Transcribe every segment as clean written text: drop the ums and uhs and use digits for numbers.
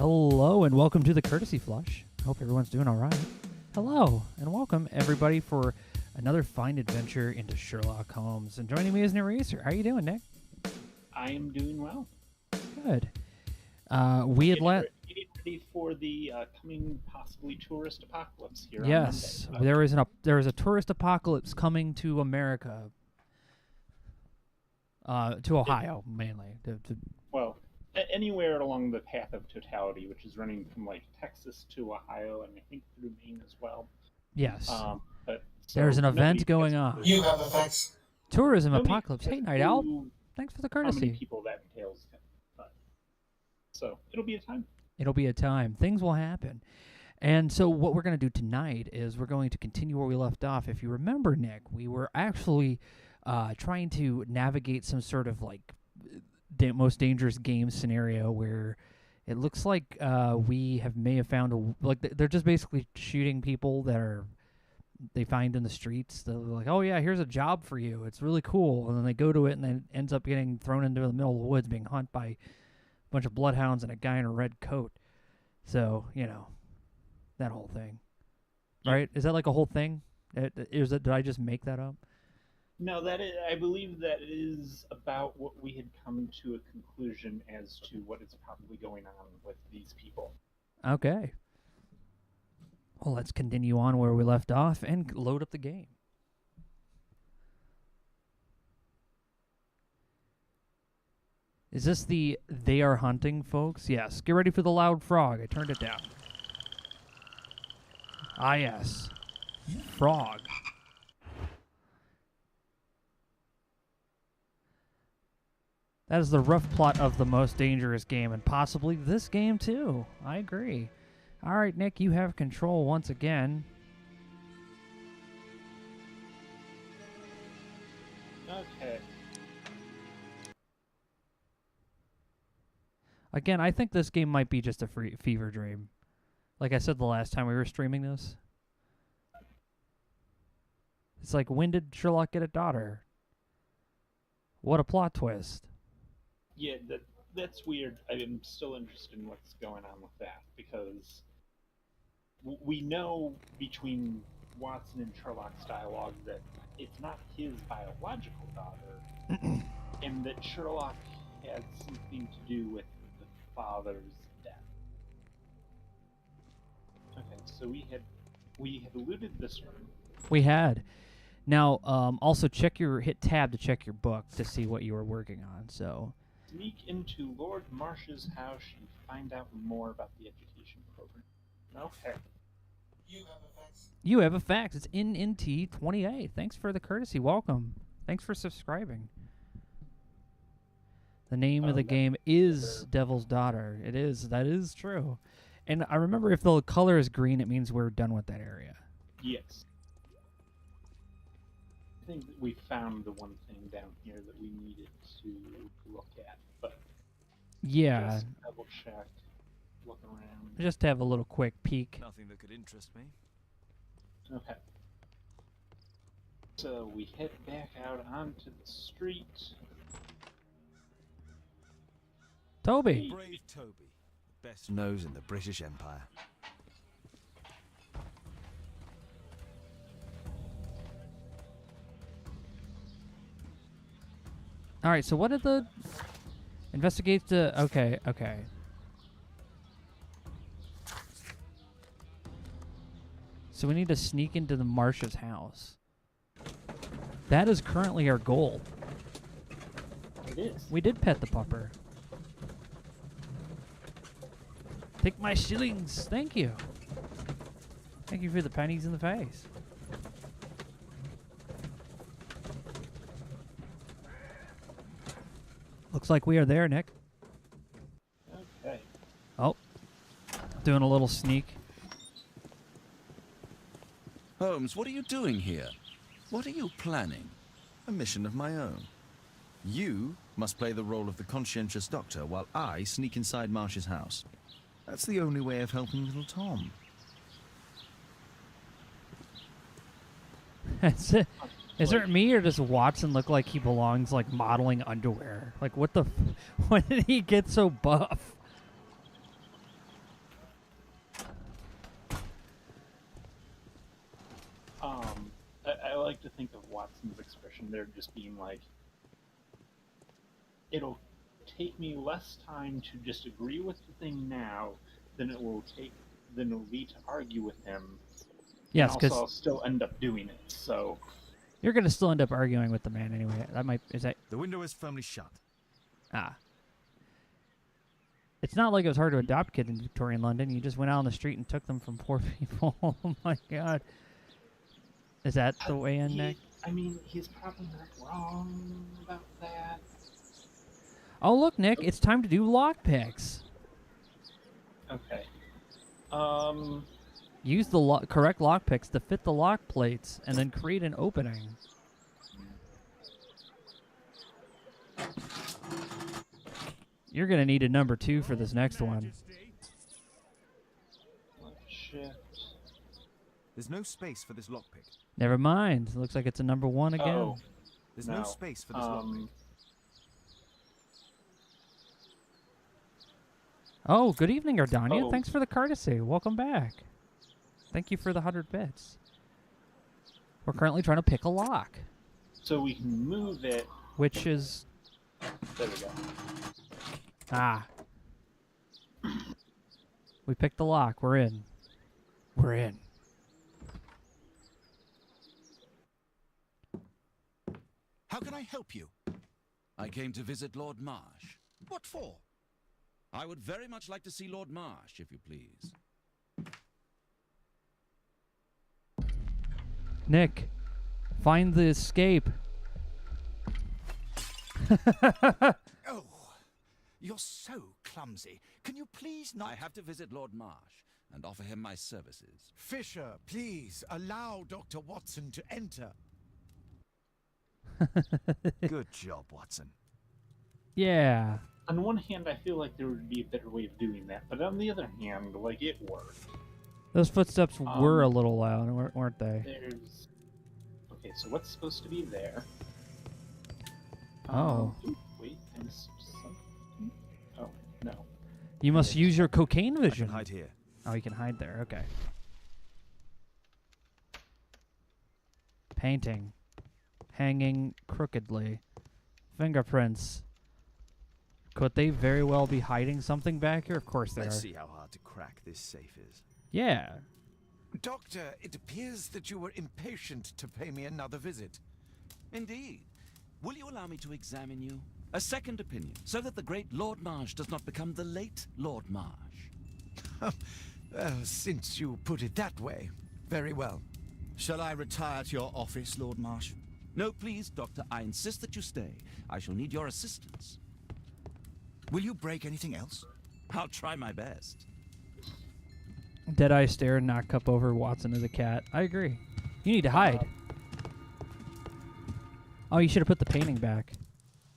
Hello and welcome to the Courtesy Flush. I hope everyone's doing all right. Hello and welcome everybody for another fine adventure into Sherlock Holmes. And joining me is Naresar. How you doing, Nick? I am doing well. Good. We had Getting ready for the coming possibly tourist apocalypse here. Yes, on Monday. there is a tourist apocalypse coming to America. To Ohio mainly. Well, anywhere along the path of totality, which is running from like Texas to Ohio, and I think through Maine as well. Yes. But there's an event going on. You have effects. Tourism Nobody apocalypse. has Hey, a Night Owl. clue Thanks for the how many courtesy. people that entails. So it'll be a time. It'll be a time. Things will happen. And so what we're going to do tonight is we're going to continue where we left off. If you remember, Nick, we were actually trying to navigate some sort of like most dangerous game scenario where it looks like we may have found they're just basically shooting people they find in the streets. They're like, oh yeah, here's a job for you. It's really cool. And then they go to it and then it ends up getting thrown into the middle of the woods being hunted by a bunch of bloodhounds and a guy in a red coat. So, that whole thing. Right? Is that like a whole thing? Did I just make that up? No, I believe that is about what we had come to a conclusion as to what is probably going on with these people. Okay. Well, let's continue on where we left off and load up the game. Is this the They Are Hunting, folks? Yes. Get ready for the loud frog. I turned it down. Ah, yes. Frog. That is the rough plot of the most dangerous game, and possibly this game, too. I agree. All right, Nick, you have control once again. Okay. Again, I think this game might be just a fever dream. Like I said the last time we were streaming this. It's like, when did Sherlock get a daughter? What a plot twist. Yeah, that's weird. I'm still interested in what's going on with that, because we know between Watson and Sherlock's dialogue that it's not his biological daughter, and that Sherlock had something to do with the father's death. Okay, so we had eluded this one. We had. Now, also hit tab to check your book to see what you were working on, so... Sneak into Lord Marsh's house and find out more about the education program. Okay. You have effects. You have effects. It's in NT28. Thanks for the courtesy. Welcome. Thanks for subscribing. The name of the game is Devil's Daughter. It is. That is true. And I remember if the color is green, it means we're done with that area. Yes. I think that we found the one thing down here that we needed to look at, but yeah, just double check, look around. Just to have a little quick peek. Nothing that could interest me. Okay. So we head back out onto the street. Toby. Brave Toby, best nose in the British Empire. All right, so what did the investigate the... Okay. So we need to sneak into the Marsh's house. That is currently our goal. It is. We did pet the pupper. Take my shillings. Thank you. Thank you for the pennies in the face. Looks like we are there, Nick. Okay. Oh. Doing a little sneak. Holmes, what are you doing here? What are you planning? A mission of my own. You must play the role of the conscientious doctor while I sneak inside Marsh's house. That's the only way of helping little Tom. That's it. Is it me, or does Watson look like he belongs, like, modeling underwear? Like, what the... when did he get so buff? like to think of Watson's expression there just being like, it'll take me less time to just agree with the thing now than it'll be to argue with him. Yes, and also because I'll still end up doing it. So you're going to still end up arguing with the man anyway. Is that... The window is firmly shut. Ah. It's not like it was hard to adopt kids in Victorian London. You just went out on the street and took them from poor people. Oh my God. Is that the way in, Nick? I mean, he's probably not wrong about that. Oh, look, Nick, it's time to do lockpicks. Okay. Use the correct lockpicks to fit the lock plates and then create an opening. You're going to need a number 2 for this next one. Shit. There's no space for this lockpick. Never mind. Looks like it's a number 1 again. Oh, There's no space for this lockpick. Oh, good evening, Ardania. Oh. Thanks for the courtesy. Welcome back. Thank you for the 100 bits. We're currently trying to pick a lock. So we can move it. Which is... There we go. Ah. We picked the lock. We're in. We're in. How can I help you? I came to visit Lord Marsh. What for? I would very much like to see Lord Marsh, if you please. Nick, find the escape. Oh, you're so clumsy. Can you please not... I have to visit Lord Marsh and offer him my services. Fisher, please allow Dr. Watson to enter. Good job, Watson. Yeah. On one hand, I feel like there would be a better way of doing that, but on the other hand, like, it worked. Those footsteps were a little loud, weren't they? There's... Okay, so what's supposed to be there? Oh. Wait, I missed something. Oh, no. You must use your cocaine I vision. can hide here. Oh, you can hide there. Okay. Painting. Hanging crookedly. Fingerprints. Could they very well be hiding something back here? Of course they Let's are. see how hard to crack this safe is. Yeah. Doctor, it appears that you were impatient to pay me another visit. Indeed. Will you allow me to examine you? A second opinion, so that the great Lord Marsh does not become the late Lord Marsh. Well, since you put it that way, very well. Shall I retire to your office, Lord Marsh? No, please, Doctor. I insist that you stay. I shall need your assistance. Will you break anything else? I'll try my best. Deadeye stare and knock cup over Watson as a cat. I agree. You need to hide. Oh, you should have put the painting back.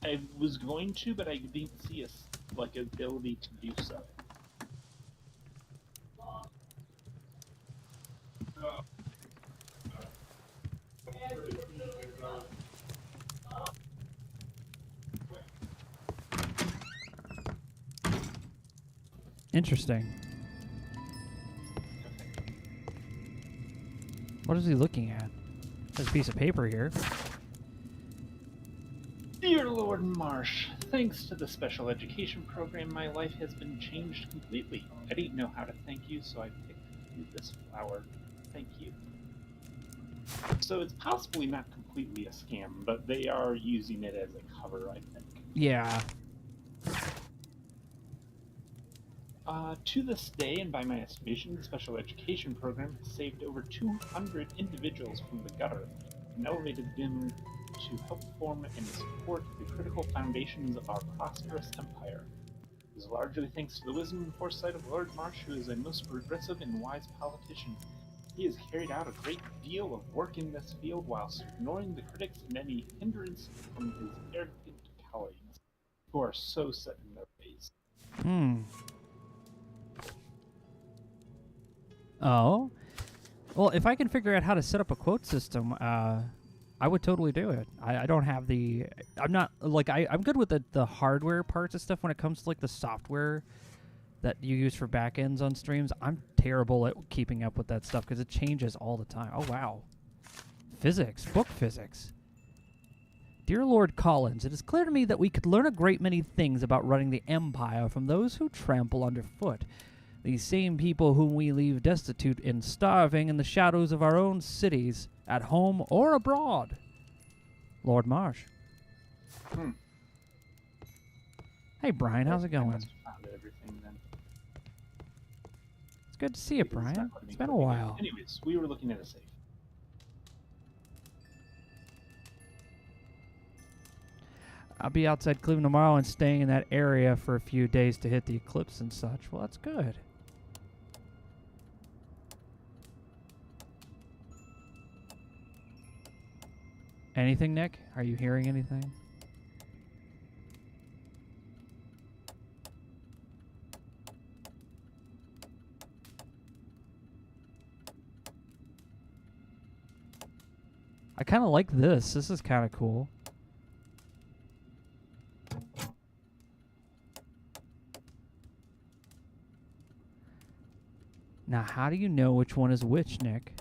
I was going to, but I didn't see a ability to do so. Interesting. What is he looking at? There's a piece of paper here. Dear Lord Marsh, thanks to the special education program, my life has been changed completely. I didn't know how to thank you, so I picked you this flower. Thank you. So it's possibly not completely a scam, but they are using it as a cover, I think. Yeah. To this day, and by my estimation, the special education program has saved over 200 individuals from the gutter and elevated them to help form and support the critical foundations of our prosperous empire. It is largely thanks to the wisdom and foresight of Lord Marsh, who is a most progressive and wise politician. He has carried out a great deal of work in this field whilst ignoring the critics and any hindrance from his arrogant colleagues, who are so set in their ways. Oh. Well, if I can figure out how to set up a quote system, I would totally do it. I don't have the... I'm not... Like, I'm good with the hardware parts of stuff when it comes to, like, the software that you use for backends on streams. I'm terrible at keeping up with that stuff because it changes all the time. Oh, wow. Physics. Book physics. Dear Lord Collins, it is clear to me that we could learn a great many things about running the Empire from those who trample underfoot. These same people whom we leave destitute and starving in the shadows of our own cities, at home or abroad. Lord Marsh. Hey, Brian, how's it I going? must have found everything then. It's good to see you, Because Brian. not letting It's me been a click again. while. Anyways, we were looking at a safe. I'll be outside Cleveland tomorrow and staying in that area for a few days to hit the eclipse and such. Well, that's good. Anything, Nick? Are you hearing anything? I kind of like this. This is kind of cool. Now, how do you know which one is which, Nick?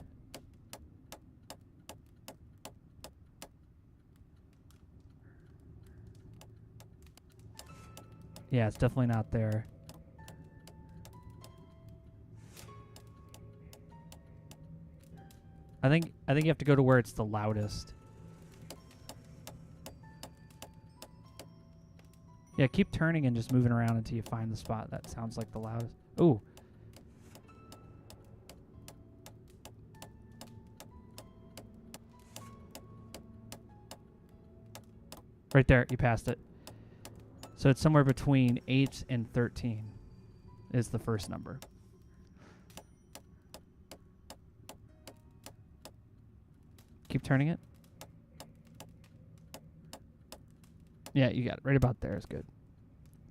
Yeah, it's definitely not there. I think you have to go to where it's the loudest. Yeah, keep turning and just moving around until you find the spot that sounds like the loudest. Ooh. Right there, you passed it. So it's somewhere between 8 and 13 is the first number. Keep turning it. Yeah, you got it. Right about there is good.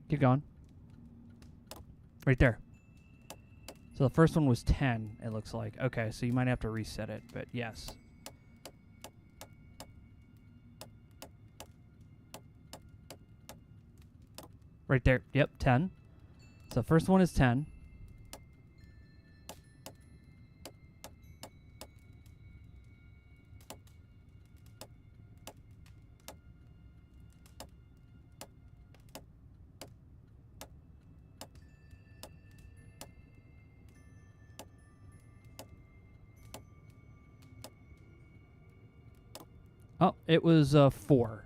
Keep going. Right there. So the first one was 10, it looks like. Okay, so you might have to reset it, but yes. Right there. Yep, 10. So the first one is 10. Oh, it was 4.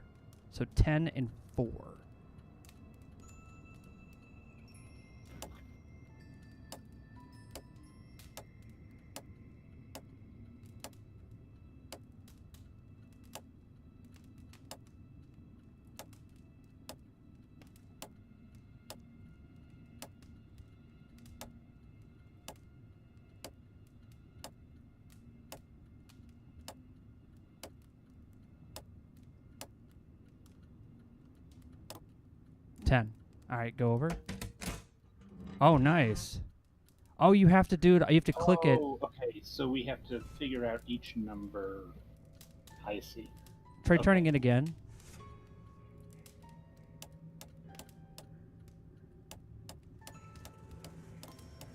So 10 and 4. All right, go over. Oh, nice. Oh, you have to do it. You have to click it. Oh, okay. So we have to figure out each number. I see. Try Okay. turning it again.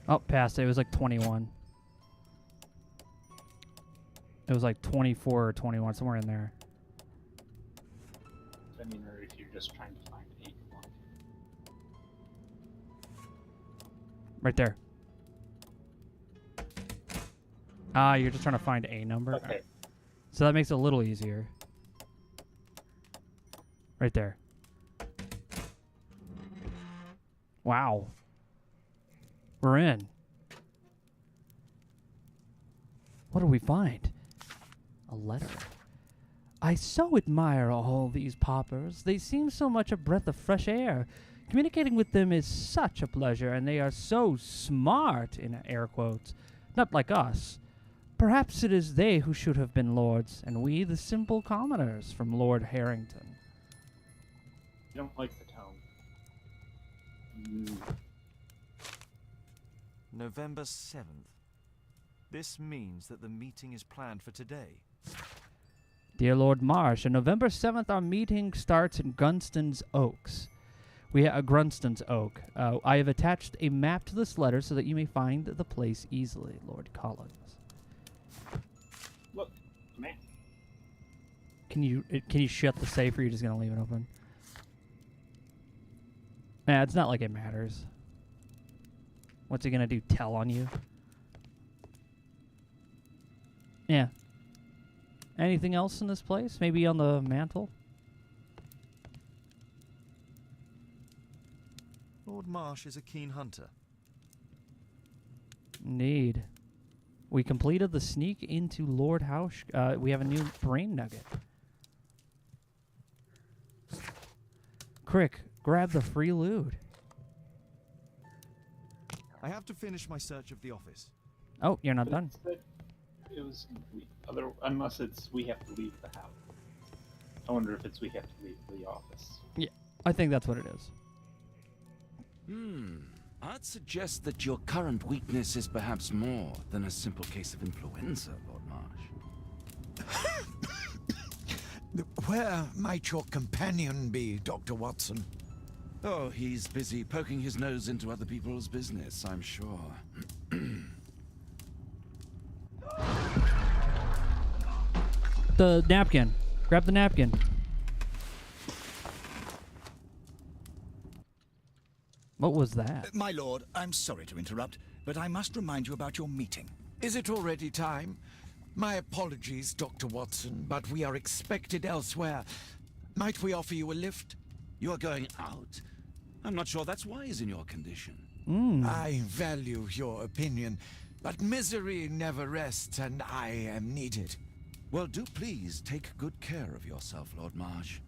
Oh, passed it. It was like 21. It was like 24 or 21, somewhere in there. I mean, or if you're just trying to find 8 1. Right there. Ah, you're just trying to find a number? Okay. Alright. So that makes it a little easier. Right there. Wow. We're in. What do we find? A letter. I so admire all these paupers. They seem so much a breath of fresh air. Communicating with them is such a pleasure, and they are so smart, in air quotes. Not like us. Perhaps it is they who should have been lords, and we the simple commoners, from Lord Harrington. I don't like the tone. November 7th. This means that the meeting is planned for today. Dear Lord Marsh, on November 7th, our meeting starts in Grunston's Oaks. Grunston's Oak. I have attached a map to this letter so that you may find the place easily, Lord Collins. Look, man. Can you shut the safe, or are you just gonna leave it open? Nah, it's not like it matters. What's he gonna do? Tell on you? Yeah. Anything else in this place? Maybe on the mantle? Lord Marsh is a keen hunter. Indeed. We completed the sneak into Lord House. We have a new brain nugget. Crick, grab the free loot. I have to finish my search of the office. Oh, you're not But done. it said it was unless it's we have to leave the house. I wonder if it's we have to leave the office. Yeah, I think that's what it is. I'd suggest that your current weakness is perhaps more than a simple case of influenza, Lord Marsh. Where might your companion be, Dr. Watson? Oh, he's busy poking his nose into other people's business, I'm sure. The napkin. Grab the napkin. What was that? My lord, I'm sorry to interrupt, but I must remind you about your meeting. Is it already time? My apologies, Dr. Watson, but we are expected elsewhere. Might we offer you a lift? You are going out? I'm not sure that's wise in your condition. I value your opinion, but misery never rests, and I am needed. Well, do please take good care of yourself, Lord Marsh.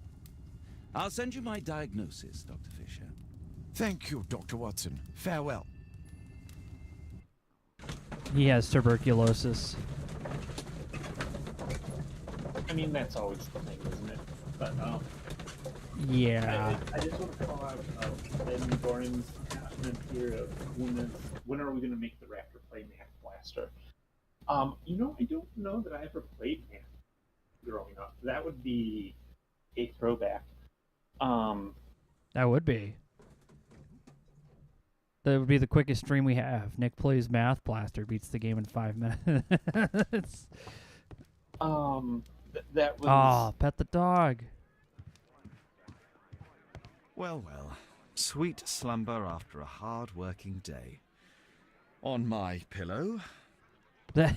I'll send you my diagnosis, Dr. Fisher. Thank you, Dr. Watson. Farewell. He has tuberculosis. I mean, that's always the thing, isn't it? But Yeah. I just want to call out Ben Gorin's comment here of when are we going to make the Raptor play Math Blaster? You know, I don't know that I ever played Math growing up. That would be a throwback. That would be. That would be the quickest stream we have. Nick plays Math Blaster, beats the game in 5 minutes. That was. Aw, pet the dog. Well, well. Sweet slumber after a hard-working day. On my pillow. Yeah,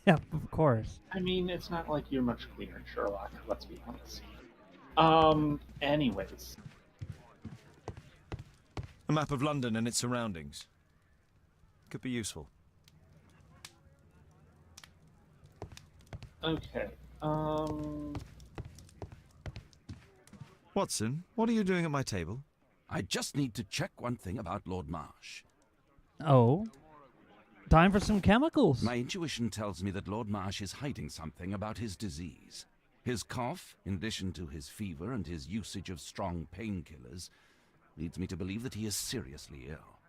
of course. I mean, it's not like you're much cleaner than Sherlock. Let's be honest. Anyways. A map of London and its surroundings. Could be useful. Okay. Watson, what are you doing at my table? I just need to check one thing about Lord Marsh. Oh. Time for some chemicals. My intuition tells me that Lord Marsh is hiding something about his disease. His cough, in addition to his fever and his usage of strong painkillers, leads me to believe that he is seriously ill.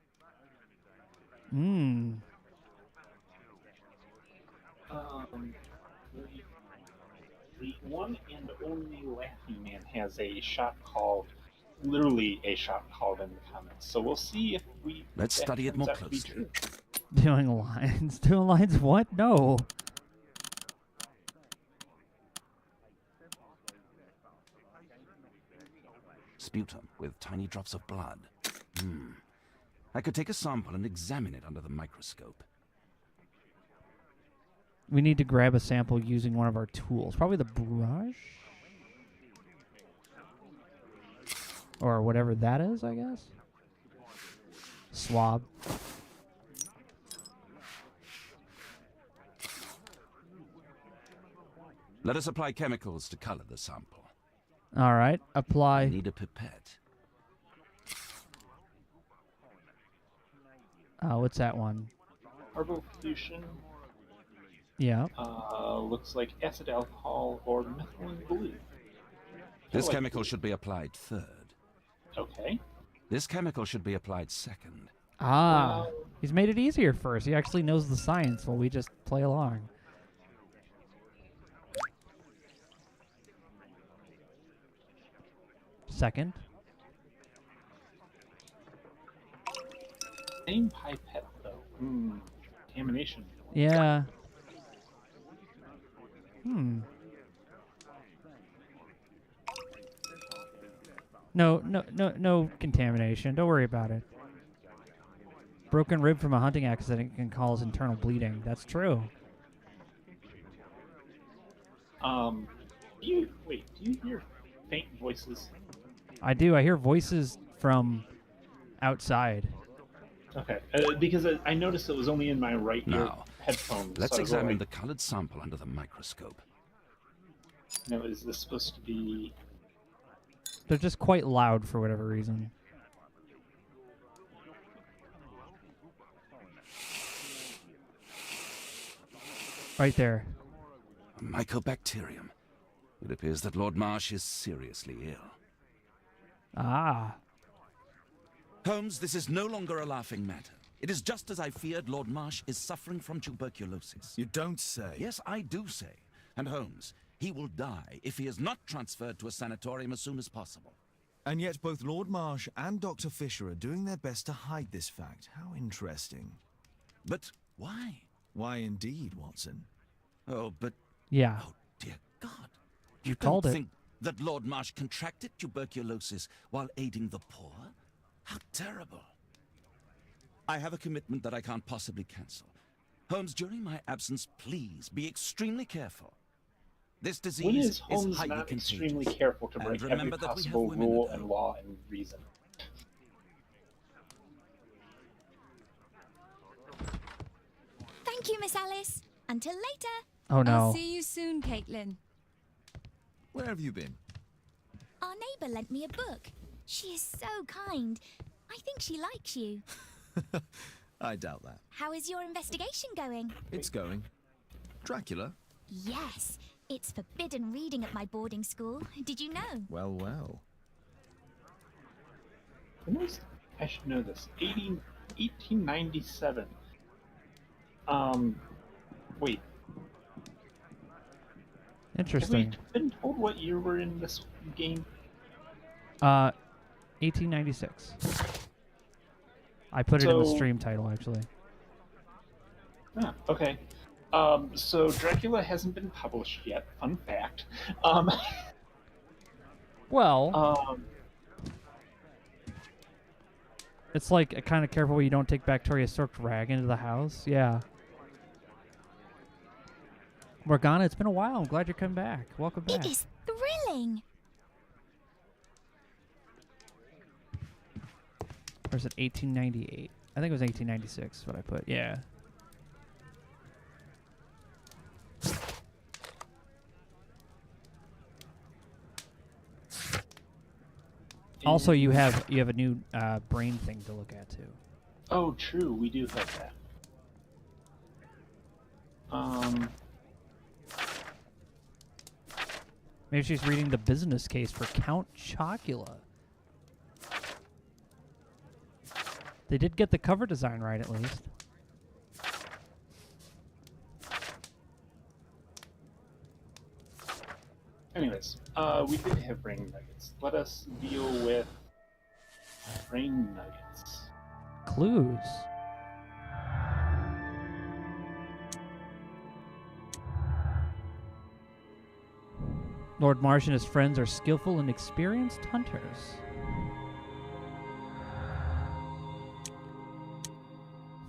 The one and only Laughing Man has a shot called, literally a shot called in the comments. So we'll see if we. Let's that study it turns more out to be closely. true. Doing lines. Doing lines what? No. Sputum with tiny drops of blood. I could take a sample and examine it under the microscope. We need to grab a sample using one of our tools. Probably the brush? Or whatever that is, I guess. Swab. Let us apply chemicals to color the sample. All right. I Apply. need a pipette. What's that one? Arboflution Yeah. looks like acid alcohol or methylene blue. This like chemical should be applied third. Okay. This chemical should be applied second. Ah. He's made it easier for us. He actually knows the science while we just play along. Second. Same pipette though. Contamination. Yeah. No contamination. Don't worry about it. Broken rib from a hunting accident can cause internal bleeding. That's true. Do you hear faint voices? I do. I hear voices from outside. Okay, because I noticed it was only in my right ear Now, headphones. let's so I was examine like, the colored sample under the microscope. No, is this supposed to be? They're just quite loud for whatever reason. Right there. A mycobacterium. It appears that Lord Marsh is seriously ill. Ah. Holmes, this is no longer a laughing matter. It is just as I feared. Lord Marsh is suffering from tuberculosis. You don't say. Yes, I do say. And Holmes, he will die if he is not transferred to a sanatorium as soon as possible. And yet both Lord Marsh and Dr. Fisher are doing their best to hide this fact. How interesting. But why? Why indeed, Watson? Oh, but... Yeah. Oh, dear God. You don't called it. think that Lord Marsh contracted tuberculosis while aiding the poor? How terrible. I have a commitment that I can't possibly cancel. Holmes, during my absence, please be extremely careful. This disease When is Holmes highly not contagious. extremely careful to And break every remember that we have possible women rule at and home. law and reason? Thank you, Miss Alice. Until later. Oh no. I'll see you soon, Caitlin. Where have you been? Our neighbour lent me a book. She is so kind. I think she likes you. I doubt that. How is your investigation going? It's going. Dracula? Yes, it's forbidden reading at my boarding school. Did you know? Well, well. I should know this. 1897. Wait. Interesting. Have we been told what year we're in this game? 1896. I put it in the So- stream title, actually. Ah, okay. So Dracula hasn't been published yet. Fun fact. Well, it's like kind of careful you don't take Bacteria soaked rag into the house. Yeah. Morgana, it's been a while. I'm glad you're coming back. Welcome back. It is thrilling. Or is it 1898? I think it was 1896 is what I put. Yeah. Also, you have a new brain thing to look at too. Oh, true. We do have that. Maybe she's reading the business case for Count Chocula. They did get the cover design right, at least. Anyways, we did have brain nuggets. Let us deal with brain nuggets. Clues. Lord Marsh and his friends are skillful and experienced hunters.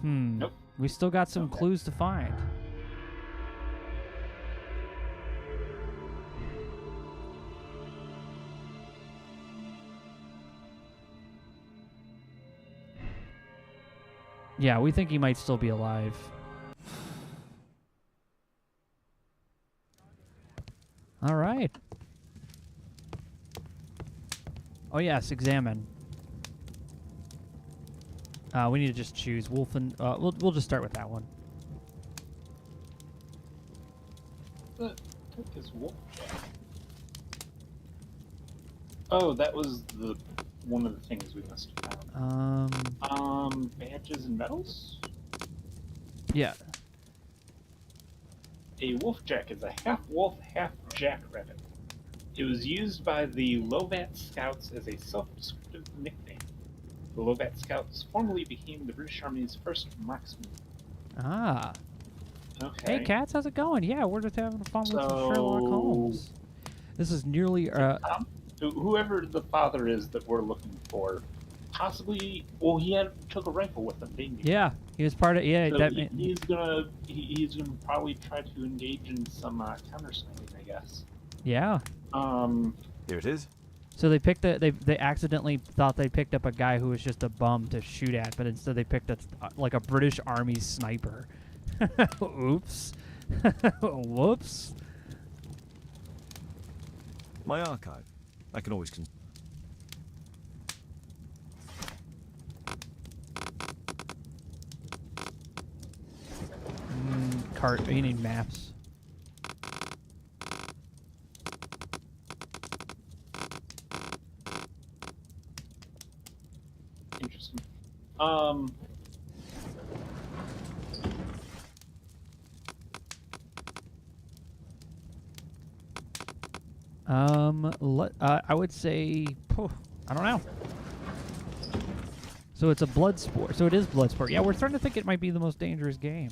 Nope. We still got some Okay. clues to find. Yeah, we think he might still be alive. All right. Oh yes, examine. We need to just choose wolf and we'll just start with that one. What is wolf? Oh, that was the one of the things we must have found. Badges and medals? Yeah. A wolfjack is a half-wolf, half-jackrabbit. It was used by the Lovat Scouts as a self-descriptive nickname. The Lovat Scouts formerly became the British Army's first marksmen. Ah. Okay. Hey, Cats, how's it going? Yeah, we're just having fun with some Sherlock So- Holmes. This is nearly whoever the father is that we're looking for, possibly. Well, took a rifle with him, didn't he? Yeah, he was part of. Yeah, So that. he's gonna probably try to engage in some counter sniping, I guess. Yeah. Here it is. So they picked they accidentally thought they picked up a guy who was just a bum to shoot at, but instead they picked like a British Army sniper. Oops. Whoops. My archive. I can always You need maps. Interesting. I would say, I don't know. So it's a blood sport. So it is blood sport. Yeah, we're starting to think it might be the most dangerous game.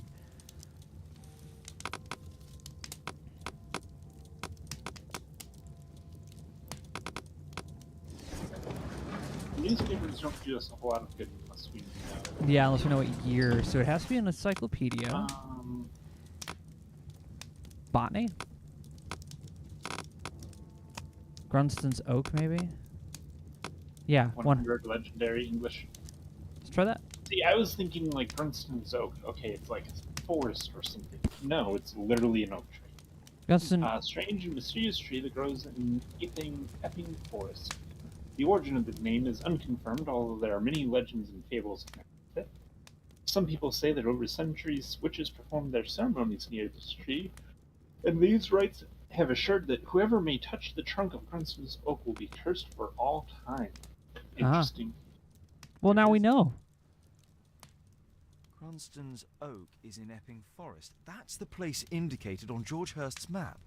Newspapers don't do us a whole lot of good unless we know. Yeah, unless we know what year. So it has to be an encyclopedia. Botany? Grunston's Oak, maybe? Yeah, 100 legendary English. Let's try that. See, I was thinking like Grunston's Oak. Okay, it's like a forest or something. No, it's literally an oak tree. Gunston. Strange and mysterious tree that grows in Epping Forest. The origin of the name is unconfirmed, although there are many legends and fables connected with it. Some people say that over centuries, witches performed their ceremonies near this tree, and these rites have assured that whoever may touch the trunk of Grunston's Oak will be cursed for all time. Interesting. Well, now we know. Grunston's Oak is in Epping Forest. That's the place indicated on George Hurst's map.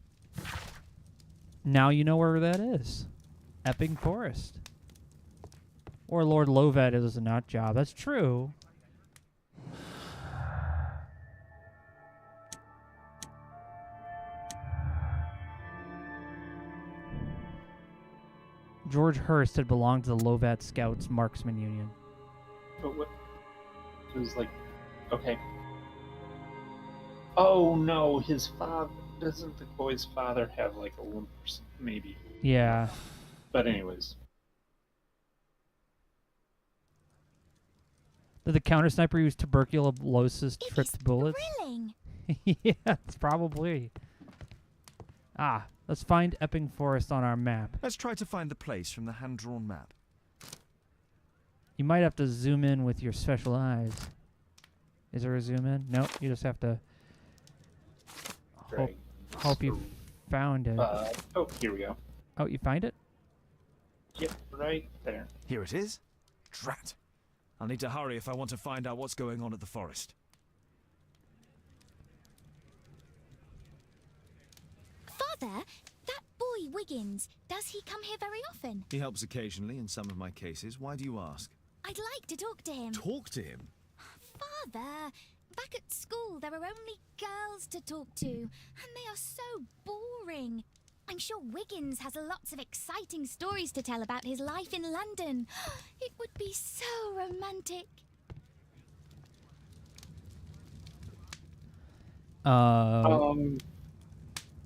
Now you know where that is. Epping Forest. Or Lord Lovat is a nut job. That's true. George Hurst had belonged to the Lovat Scouts Marksman Union. But what? It was like, okay. Oh no, his father. Doesn't the boy's father have like a limp or something? Maybe. Yeah. But anyways. Did the counter sniper use tuberculosis-tripped bullets? Thrilling. Yeah, it's probably. Let's find Epping Forest on our map. Let's try to find the place from the hand-drawn map. You might have to zoom in with your special eyes. Is there a zoom in? Nope, you just have to hope you found it. Oh, here we go. Oh, you find it? Yep, right there. Here it is. Drat. I'll need to hurry if I want to find out what's going on at the forest. Father, that boy Wiggins, does he come here very often? He helps occasionally in some of my cases. Why do you ask? I'd like to talk to him. Talk to him? Father, back at school there are only girls to talk to, and they are so boring. I'm sure Wiggins has lots of exciting stories to tell about his life in London. It would be so romantic.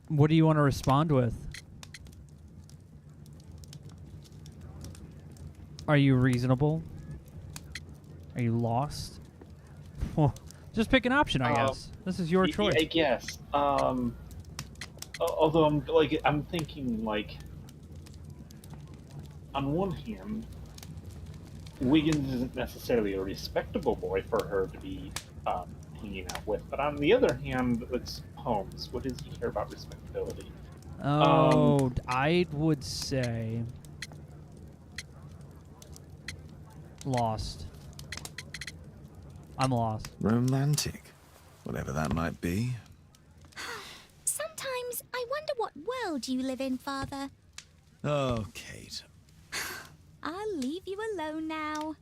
What do you want to respond with? Are you reasonable? Are you lost? Well, just pick an option, I guess. This is your choice. I guess. Although I'm thinking like, on one hand, Wiggins isn't necessarily a respectable boy for her to be hanging out with, but on the other hand, it's Holmes. What does he care about respectability? Oh, I would say lost. I'm lost. Romantic. Whatever that might be. Sometimes I wonder what world you live in, Father. Oh, Kate. I'll leave you alone now.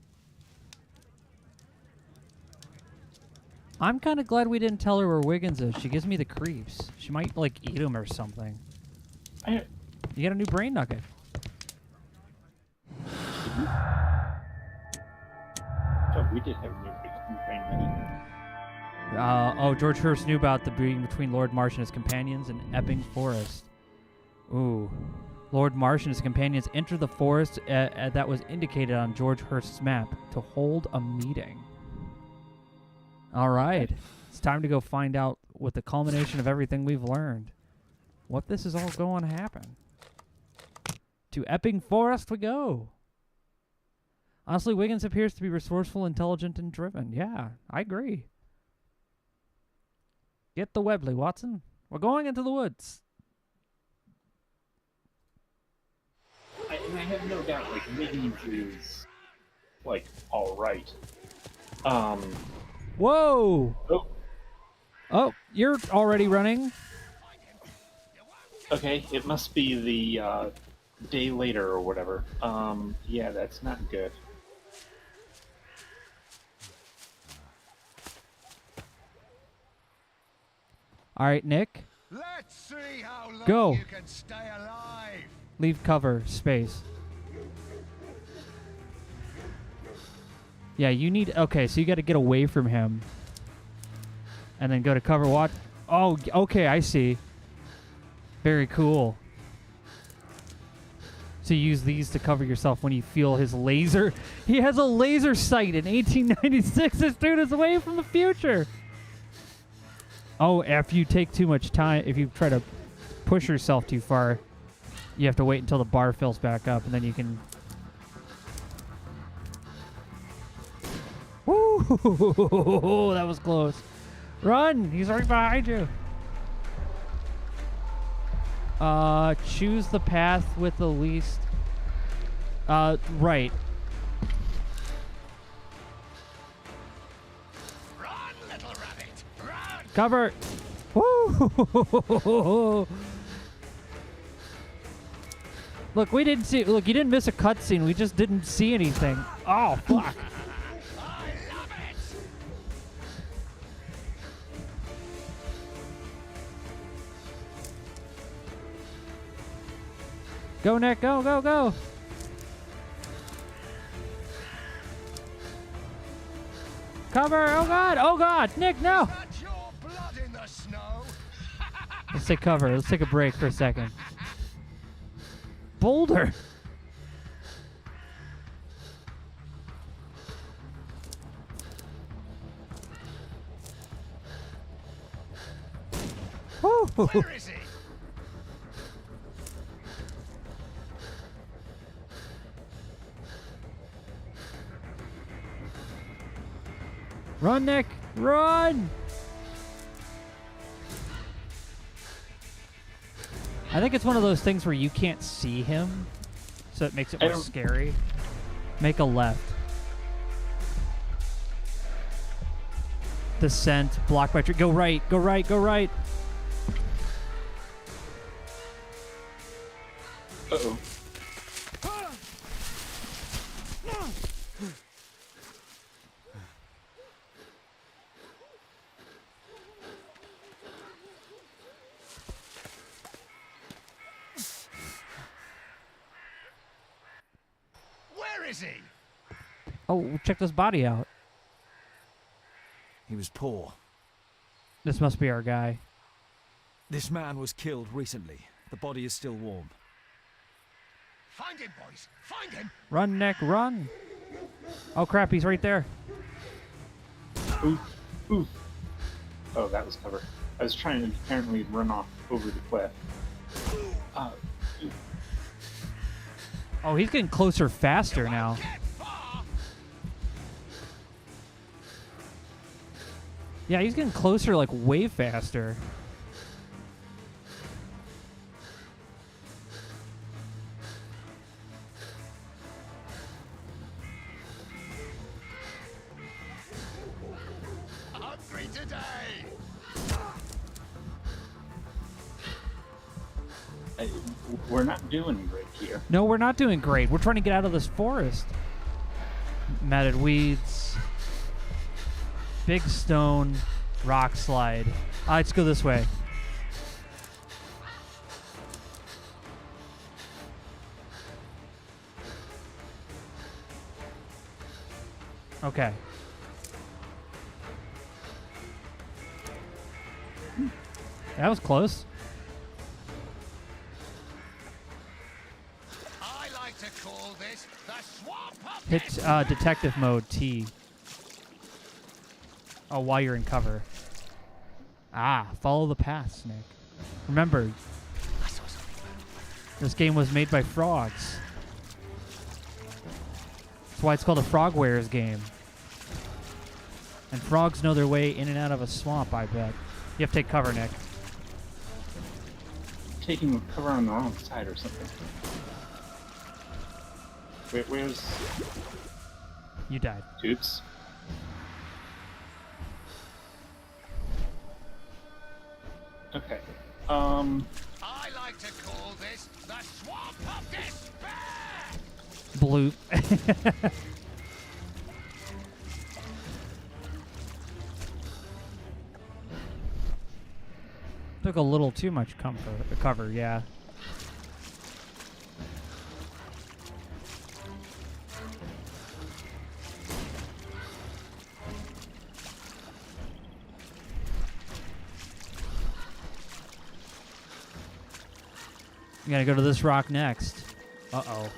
I'm kind of glad we didn't tell her where Wiggins is. She gives me the creeps. She might, like, eat him or something. You got a new brain nugget. Oh, we did have a new train. George Hurst knew about the being between Lord Marsh and his companions in Epping Forest. Ooh. Lord Marsh and his companions entered the forest that was indicated on George Hurst's map to hold a meeting. All right. It's time to go find out, with the culmination of everything we've learned, what this is all going to happen. To Epping Forest we go. Honestly, Wiggins appears to be resourceful, intelligent, and driven. Yeah, I agree. Get the Webley, Watson. We're going into the woods. I have no doubt, like, Wiggins is, like, alright. Whoa! Oh. Oh, you're already running. Okay, it must be the, day later or whatever. Yeah, that's not good. All right, Nick. Let's see how long Go. you can stay alive. Leave cover, space. Yeah, you need... Okay, so you got to get away from him. And then go to cover. What? Oh, okay, I see. Very cool. So you use these to cover yourself when you feel his laser. He has a laser sight in 1896. This dude is away from the future. Oh, if you take too much time, if you try to push yourself too far, you have to wait until the bar fills back up, and then you can... Woo! That was close. Run! He's right behind you. Choose the path with the least... right. Run, little rabbit, run! Cover! Woo! Look, we didn't see... Look, you didn't miss a cutscene. We just didn't see anything. Oh, fuck. I love it! Go, Nick. Go, go, go. Cover. Oh, God. Oh, God. Nick, no. That's your blood in the snow. Let's take cover. Let's take a break for a second. Boulder. Woo. Where is he? Run, Nick. Run. I think it's one of those things where you can't see him, so it makes it more scary. Make a left. Descent, block by tree. Go right, go right, go right. Uh-oh. Where is he? Oh, check this body out. He was poor. This must be our guy. This man was killed recently. The body is still warm. Find him, boys. Find him. Run, Nick, run. Oh, crap, he's right there. Ooh. Ooh. Oh, that was cover. I was trying to apparently run off over the cliff. Oh, he's getting closer faster now. Get far. Yeah, he's getting closer, like, way faster. Hungry today. We're not doing great here. No, we're not doing great. We're trying to get out of this forest. Matted weeds. Big stone. Rock slide. Let's go this way. Okay. That was close. I like to call this the swamp of Hit detective mode T. Oh, while you're in cover. Ah, follow the path, Snake. Remember, this game was made by frogs. That's why it's called a Frogwares game. And frogs know their way in and out of a swamp, I bet. You have to take cover, Nick. Taking cover on the wrong side or something. Wait, where's... You died. Oops. Okay. I like to call this the swamp of despair! Bloop. Took a little too much cover, yeah. You gotta go to this rock next. Uh-oh.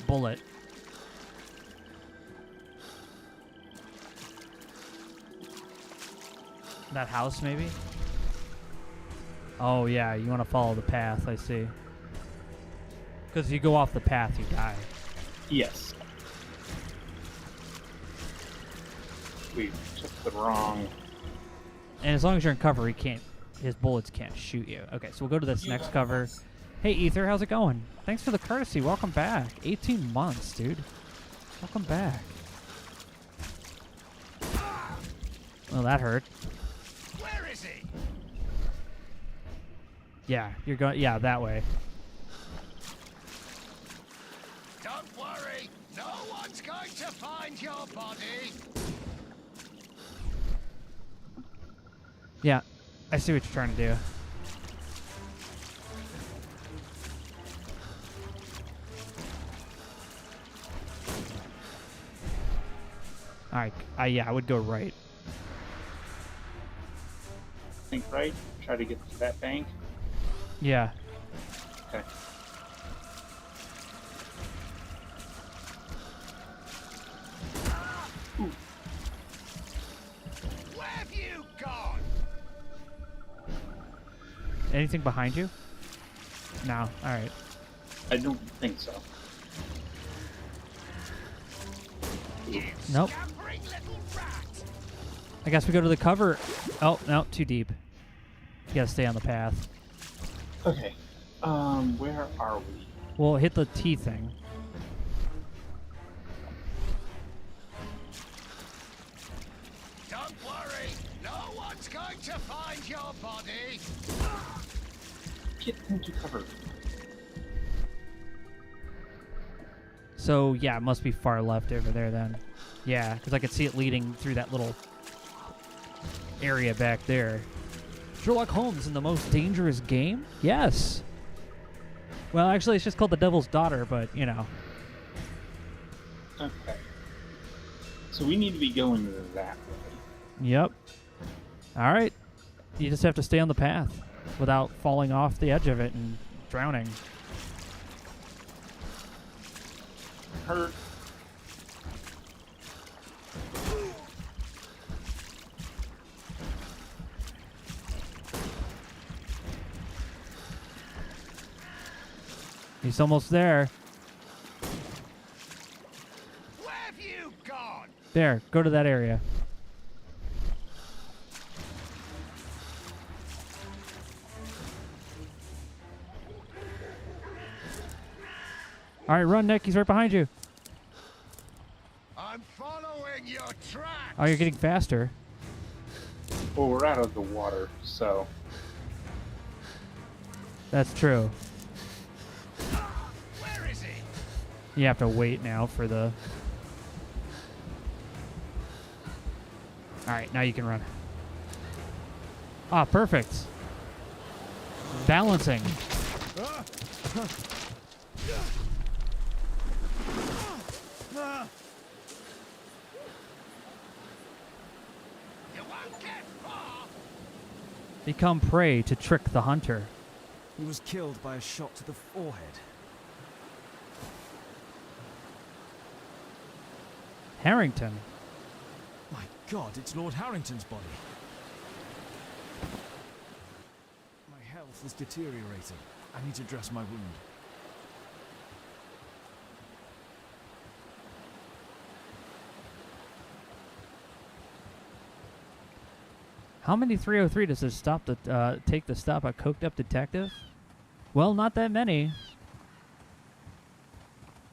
Bullet. That house, maybe? Oh, yeah, you want to follow the path, I see. Because if you go off the path, you die. Yes. We took the wrong... And as long as you're in cover, his bullets can't shoot you. Okay, so we'll go to this next cover. Hey, Ether, how's it going? Thanks for the courtesy. Welcome back. 18 months, dude. Welcome back. Well, that hurt. Where is he? Yeah, you're going. Yeah, that way. Don't worry, no one's going to find your body. Yeah, I see what you're trying to do. All right. Yeah, I would go right. Think right. Try to get to that bank. Yeah. Okay. Ooh. Where have you gone? Anything behind you? No. All right. I don't think so. Nope. Scampering little rat. I guess we go to the cover. Oh, no, too deep. You gotta stay on the path. Okay. Where are we? Well, hit the T thing. Don't worry, no one's going to find your body. Get into cover. So, yeah, it must be far left over there then. Yeah, because I could see it leading through that little area back there. Sherlock Holmes in the most dangerous game? Yes. Well, actually, it's just called The Devil's Daughter, but, you know. Okay. So we need to be going that way. Yep. All right. You just have to stay on the path without falling off the edge of it and drowning. Hurt. He's almost there. Where have you gone? There. Go to that area. All right, run, Nick. He's right behind you. I'm following your tracks. Oh, you're getting faster. Well, we're out of the water, so... That's true. Where is he? You have to wait now for the... All right, now you can run. Ah, perfect. Balancing. won't get far. Become prey to trick the hunter. He was killed by a shot to the forehead. Harrington. My God, it's Lord Harrington's body. My health is deteriorating. I need to dress my wound. How many 303 does this stop the take the stop a coked up detective? Well, not that many.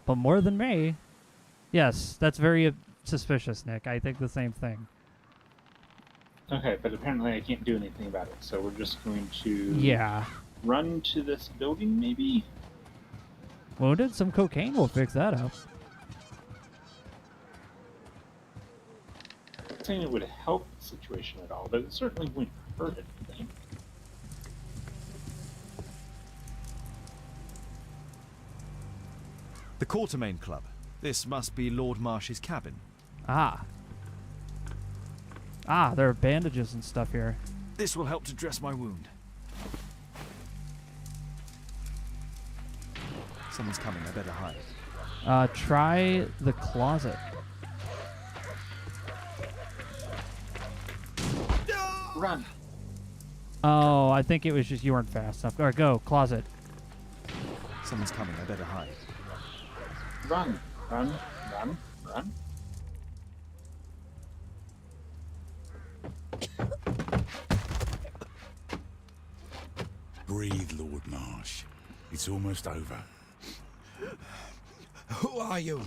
But more than me. Yes, that's very suspicious, Nick. I think the same thing. Okay, but apparently I can't do anything about it, so we're just going to Yeah. run to this building, maybe? Wounded? Some cocaine will fix that up. Not saying it would help the situation at all, but it certainly wouldn't hurt anything. The Quartermain Club. This must be Lord Marsh's cabin. Ah. Ah, there are bandages and stuff here. This will help to dress my wound. Someone's coming, I better hide. Try the closet. Run! Oh, I think it was just you weren't fast enough. All right, go. Closet. Someone's coming, I better hide. Run! Run! Run! Run! Breathe, Lord Marsh. It's almost over. Who are you?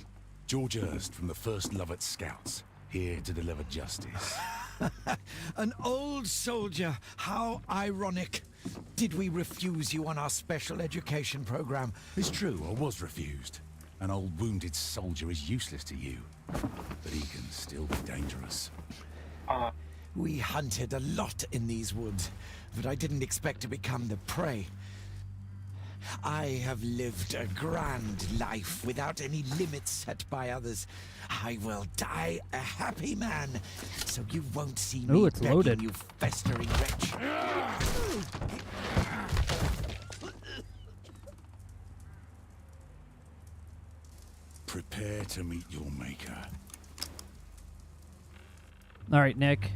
George Hurst from the 1st Lovett Scouts, here to deliver justice. An old soldier. How ironic. Did we refuse you on our special education program? It's true, I was refused. An old wounded soldier is useless to you, but he can still be dangerous. We hunted a lot in these woods, but I didn't expect to become the prey. I have lived a grand life without any limits set by others. I will die a happy man, so you won't see me it's begging loaded. you festering wretch. Prepare to meet your maker. All right, Nick.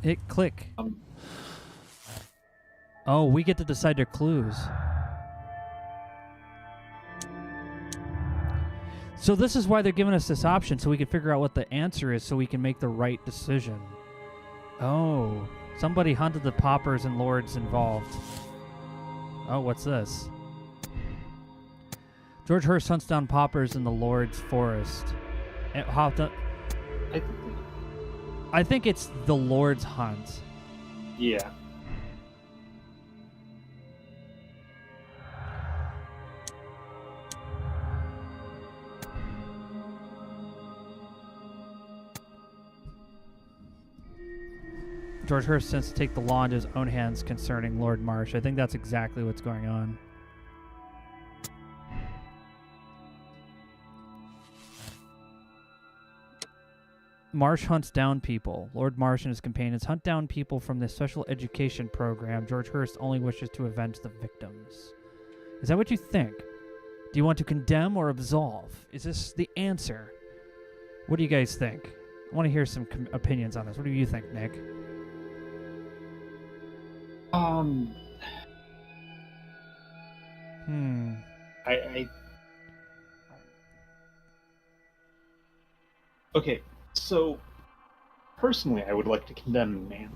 Hit click. Oh, we get to decide their clues. So this is why they're giving us this option, so we can figure out what the answer is, so we can make the right decision. Oh, somebody hunted the paupers and lords involved. Oh, what's this? George Hurst hunts down paupers in the Lord's forest. I think it's the Lord's hunt. Yeah. George Hurst tends to take the law into his own hands concerning Lord Marsh. I think that's exactly what's going on. Marsh hunts down people. Lord Marsh and his companions hunt down people from the special education program. George Hurst only wishes to avenge the victims. Is that what you think? Do you want to condemn or absolve? Is this the answer? What do you guys think? I want to hear some opinions on this. What do you think, Nick? Okay, so personally, I would like to condemn the man,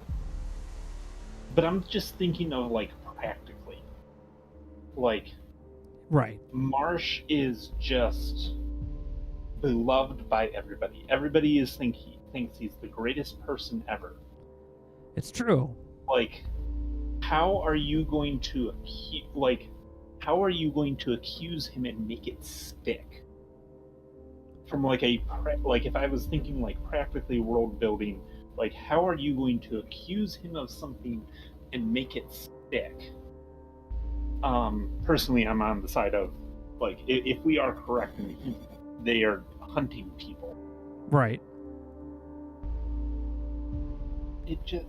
but I'm just thinking of like practically, like, right. Marsh is just beloved by everybody. Everybody thinks he's the greatest person ever. It's true. Like, how are you going to accuse him and make it stick? From like if I was thinking like practically world building, like how are you going to accuse him of something and make it stick? Personally, I'm on the side of like if we are correct and they are hunting people, right? It just...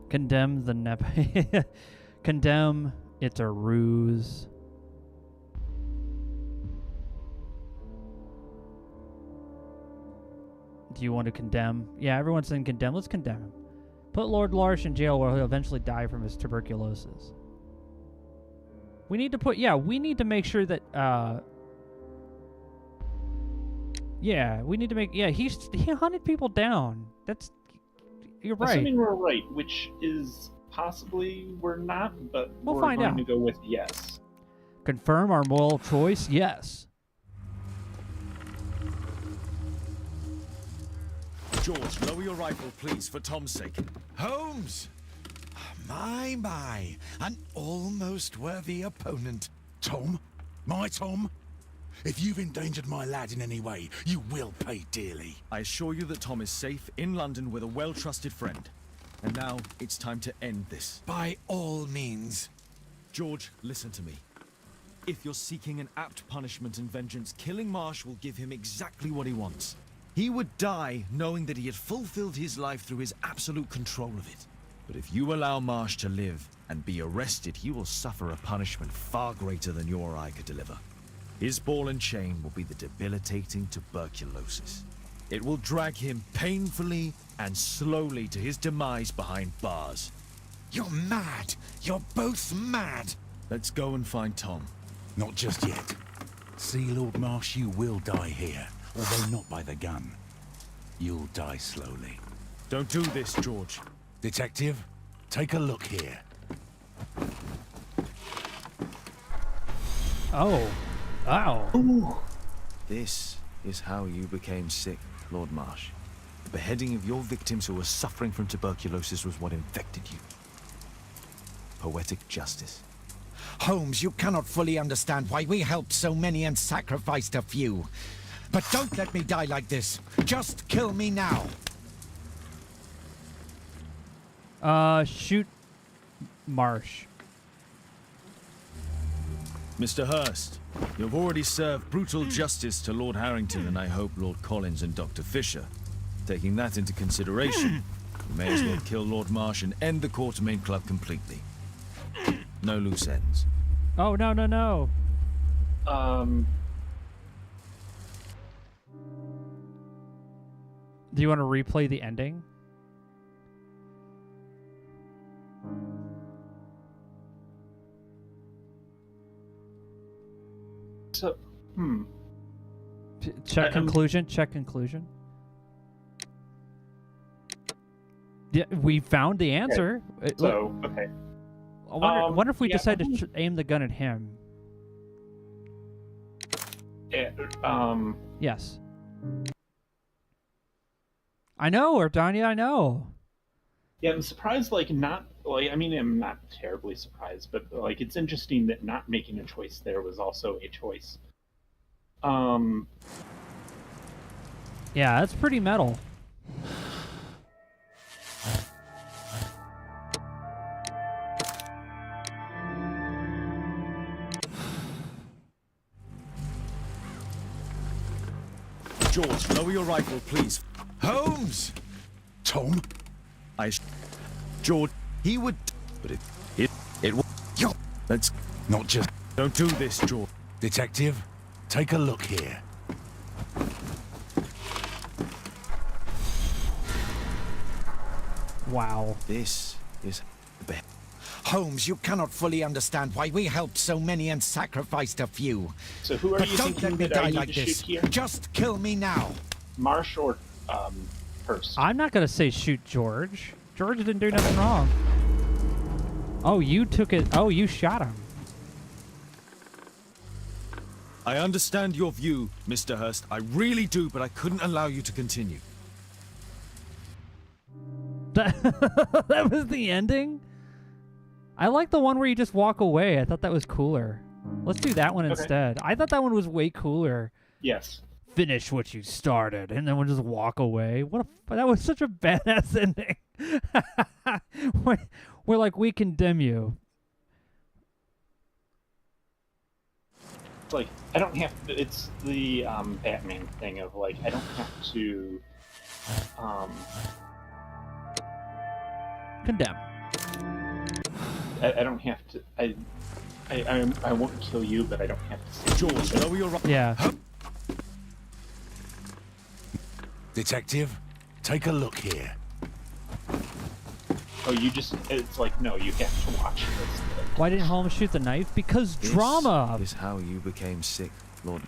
Condemn the Condemn, it's a ruse. Do you want to condemn? Yeah, everyone's saying condemn. Let's condemn him. Put Lord Marsh in jail where he'll eventually die from his tuberculosis. We need to put... Yeah, we need to make sure that... Yeah, we need to make... Yeah, he hunted people down. That's... You're right. Assuming we're right, which is possibly we're not, but We'll we're find going out. to go with yes. Confirm our moral choice? Yes. George, lower your rifle, please, for Tom's sake. Holmes! My, an almost worthy opponent. Tom? My Tom? If you've endangered my lad in any way, you will pay dearly. I assure you that Tom is safe in London with a well-trusted friend. And now it's time to end this. By all means. George, listen to me. If you're seeking an apt punishment and vengeance, killing Marsh will give him exactly what he wants. He would die knowing that he had fulfilled his life through his absolute control of it. But if you allow Marsh to live and be arrested, he will suffer a punishment far greater than you or I could deliver. His ball and chain will be the debilitating tuberculosis. It will drag him painfully and slowly to his demise behind bars. You're mad. You're both mad. Let's go and find Tom. Not just yet. See, Lord Marsh, you will die here, although not by the gun. You'll die slowly. Don't do this, George. Detective, take a look here. Oh. Ow. This is how you became sick, Lord Marsh. The beheading of your victims who were suffering from tuberculosis was what infected you. Poetic justice. Holmes, you cannot fully understand why we helped so many and sacrificed a few. But don't let me die like this. Just kill me now. Shoot Marsh. Mr. Hurst, you've already served brutal justice to Lord Harrington and I hope Lord Collins and Dr. Fisher. Taking that into consideration, you may as well kill Lord Marsh and end the Quartermain Club completely. No loose ends. Oh, no, no, no. Do you want to replay the ending? So, Check conclusion. Check conclusion. Yeah, we found the answer. Okay. So, okay. I wonder if we yeah, decide to aim the gun at him. Yes. I know, Ardania, I know. Yeah, I'm surprised, I mean, I'm not terribly surprised, but, it's interesting that not making a choice there was also a choice. Yeah, that's pretty metal. George, lower your rifle, please. Holmes! Tom? George, he would... But it will... Let's... Not just... Don't do this, George. Detective, take a look here. Wow. This is... Holmes, you cannot fully understand why we helped so many and sacrificed a few. So who are But you don't thinking let me that I die need like to this. shoot here? Just kill me now. Marsh or, Hurst? I'm not going to say shoot George. George didn't do nothing wrong. Oh, you took it. Oh, you shot him. I understand your view, Mr. Hurst. I really do, but I couldn't allow you to continue. That was the ending? I like the one where you just walk away. I thought that was cooler. Let's do that one instead. I thought that one was way cooler. Yes. Finish what you started, and then we'll just walk away. That was such a badass ending. We're like, we condemn you. I don't have to, it's the, Batman thing of, I don't have to, Condemn. I don't have to. I won't kill you, but I don't have to. George, lower your right. Yeah. Detective, take a look here. Oh, you just. It's like, no, you have to watch this. Why didn't Holmes shoot the knife? Because drama. This is how you became sick, Lord.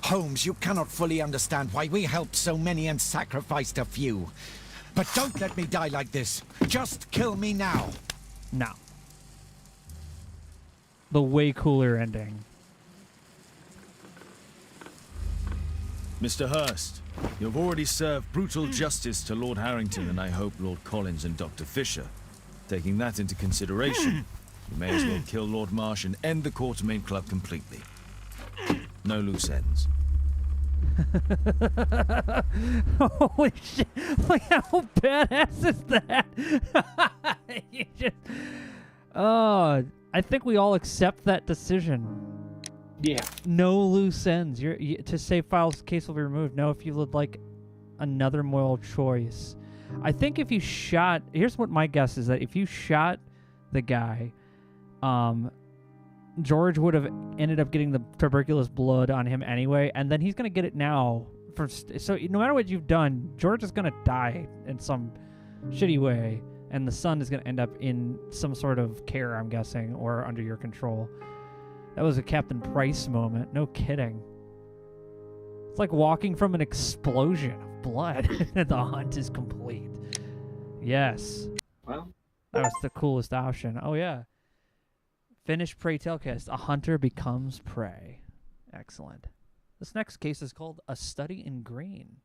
Holmes, you cannot fully understand why we helped so many and sacrificed a few. But don't let me die like this. Just kill me now. No. The way cooler ending. Mr. Hurst, you've already served brutal justice to Lord Harrington and I hope Lord Collins and Dr. Fisher. Taking that into consideration, you may as well kill Lord Marsh and end the Quartermain Club completely. No loose ends. Holy shit. Like, how badass is that? You just... Oh, I think we all accept that decision. Yeah. No loose ends. To save files, case will be removed. No, if you would like another moral choice. I think if you shot... Here's what my guess is, that if you shot the guy, George would have ended up getting the tuberculous blood on him anyway, and then he's going to get it now. So no matter what you've done, George is going to die in some shitty way, and the son is going to end up in some sort of care, I'm guessing, or under your control. That was a Captain Price moment. No kidding. It's like walking from an explosion of blood. The hunt is complete. Yes. Well, that was the coolest option. Oh, yeah. Finish Prey Tailcast. A hunter becomes prey. Excellent. This next case is called A Study in Green.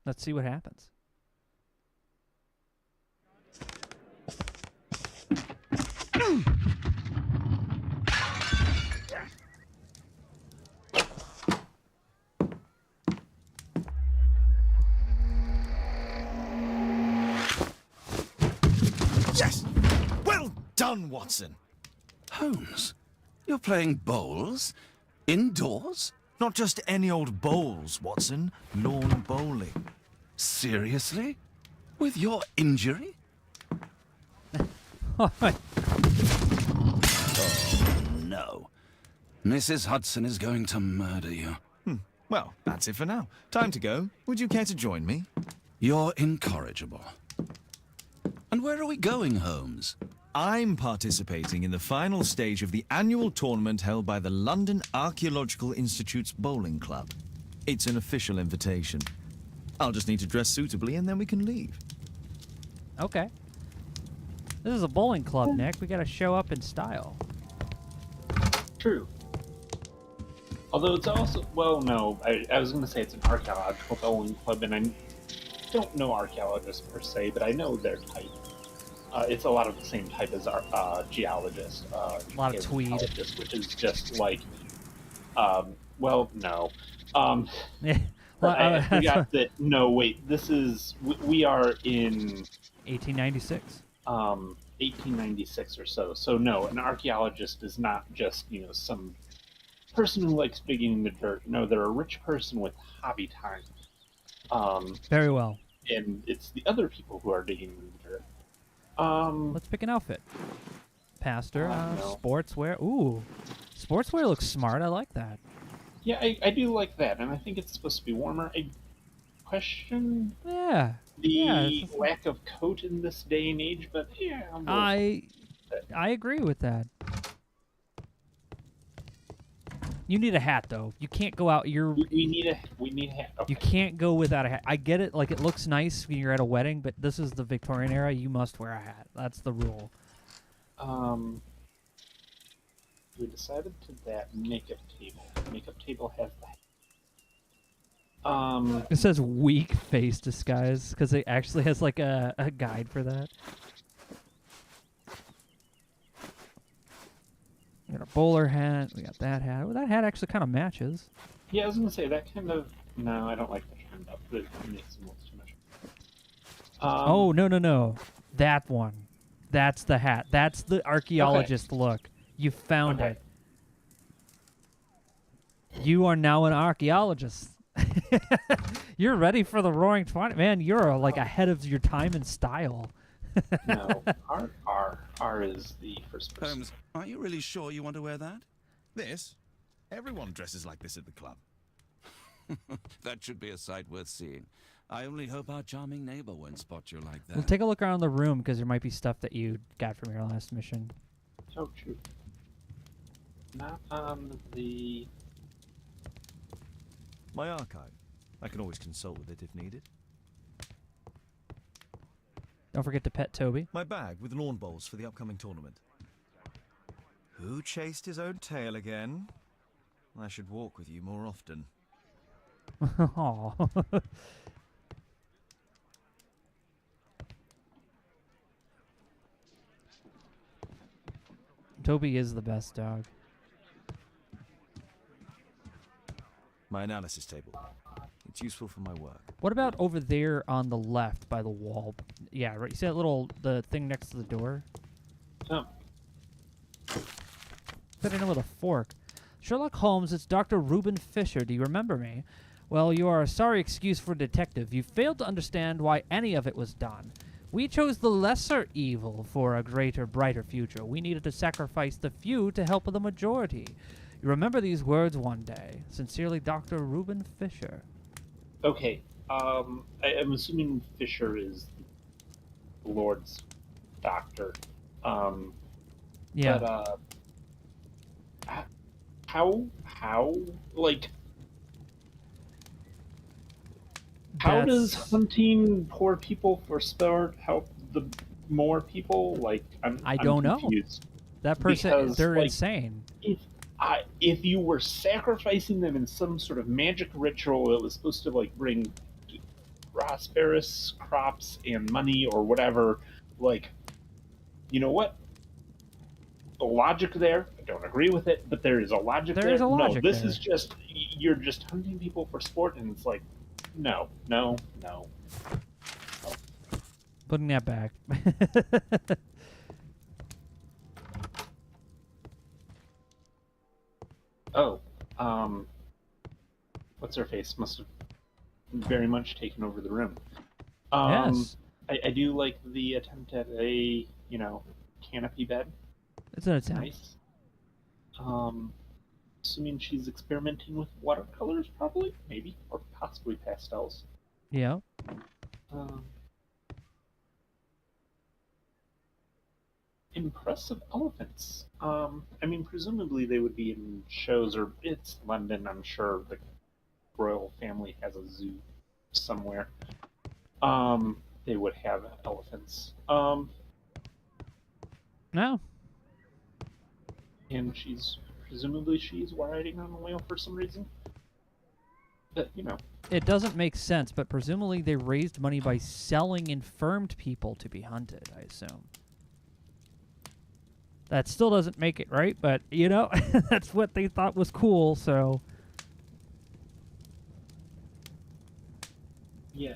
Let's see what happens. Yes! Well done, Watson! Holmes, you're playing bowls? Indoors? Not just any old bowls, Watson. Lawn bowling. Seriously? With your injury? Oh, no. Mrs. Hudson is going to murder you. Well, that's it for now. Time to go. Would you care to join me? You're incorrigible. And where are we going, Holmes? I'm participating in the final stage of the annual tournament held by the London Archaeological Institute's bowling club. It's an official invitation. I'll just need to dress suitably and then we can leave. okay. This is a bowling club, Nick. We gotta show up in style. true. Although it's also, well, no, I was going to say it's an archaeological bowling club, and I don't know archaeologists per se, but I know their type. It's a lot of the same type as our geologist. A lot of tweed. Which is just like, well, no. Yeah. I forgot that, no, wait, this is, we are in... 1896. 1896 or so. So no, an archaeologist is not just, you know, some person who likes digging in the dirt. No, they're a rich person with hobby time. Very well. And it's the other people who are digging in the dirt. Let's pick an outfit. Pastor, no. sportswear. Ooh, sportswear looks smart. I like that. Yeah, I do like that, and I think it's supposed to be warmer. I question Yeah. the lack of coat in this day and age, but yeah. I agree with that. You need a hat though. You can't go out. We need a hat. Okay. You can't go without a hat. I get it. Like, it looks nice when you're at a wedding, but this is the Victorian era. You must wear a hat. That's the rule. We decided to that makeup table. Makeup table has the. It says weak face disguise because it actually has like a guide for that. We got a bowler hat. We got that hat. Well, that hat actually kind of matches. Yeah, I was gonna say that kind of. No, I don't like the turned up. It makes it look too much. Oh no! That one. That's the hat. That's the archaeologist look. You found it. You are now an archaeologist. You're ready for the Roaring 20, man. You're like ahead of your time and style. No, R is the first person. Holmes, are you really sure you want to wear that? This? Everyone dresses like this at the club. That should be a sight worth seeing. I only hope our charming neighbor won't spot you like that. We'll take a look around the room because there might be stuff that you got from your last mission. Oh, true. Not on the... My archive. I can always consult with it if needed. Don't forget to pet Toby. My bag with lawn bowls for the upcoming tournament. Who chased his own tail again? I should walk with you more often. Aw. Toby is the best dog. My analysis table. It's useful for my work. What about over there on the left by the wall? Yeah, right. You see that the thing next to the door? Oh. Put it in with a fork. Sherlock Holmes, it's Dr. Reuben Fisher. Do you remember me? Well, you are a sorry excuse for a detective. You failed to understand why any of it was done. We chose the lesser evil for a greater, brighter future. We needed to sacrifice the few to help the majority. You remember these words one day. Sincerely, Dr. Reuben Fisher. Okay. I'm assuming Fisher is the Lord's doctor. Yeah. But, how, like... How does hunting poor people for sport help the more people? Like, I don't know. confused. That person, Because, they're like, insane. If you were sacrificing them in some sort of magic ritual that was supposed to like bring prosperous crops and money or whatever, like, you know what? The logic there, I don't agree with it, but there is a logic there. There is a logic no, this there. is just, you're just hunting people for sport, and it's like, no. Putting that back. Oh, what's her face must have very much taken over the room. Yes. I do like the attempt at a, canopy bed. It's an attempt. Nice. Assuming she's experimenting with watercolors, probably, maybe, or possibly pastels. Yeah. Impressive elephants. Presumably they would be in shows, or it's London, I'm sure the royal family has a zoo somewhere. They would have elephants. No. And presumably she's riding on a whale for some reason. But, It doesn't make sense, but presumably they raised money by selling infirmed people to be hunted, I assume. That still doesn't make it right, but, that's what they thought was cool, so... Yeah,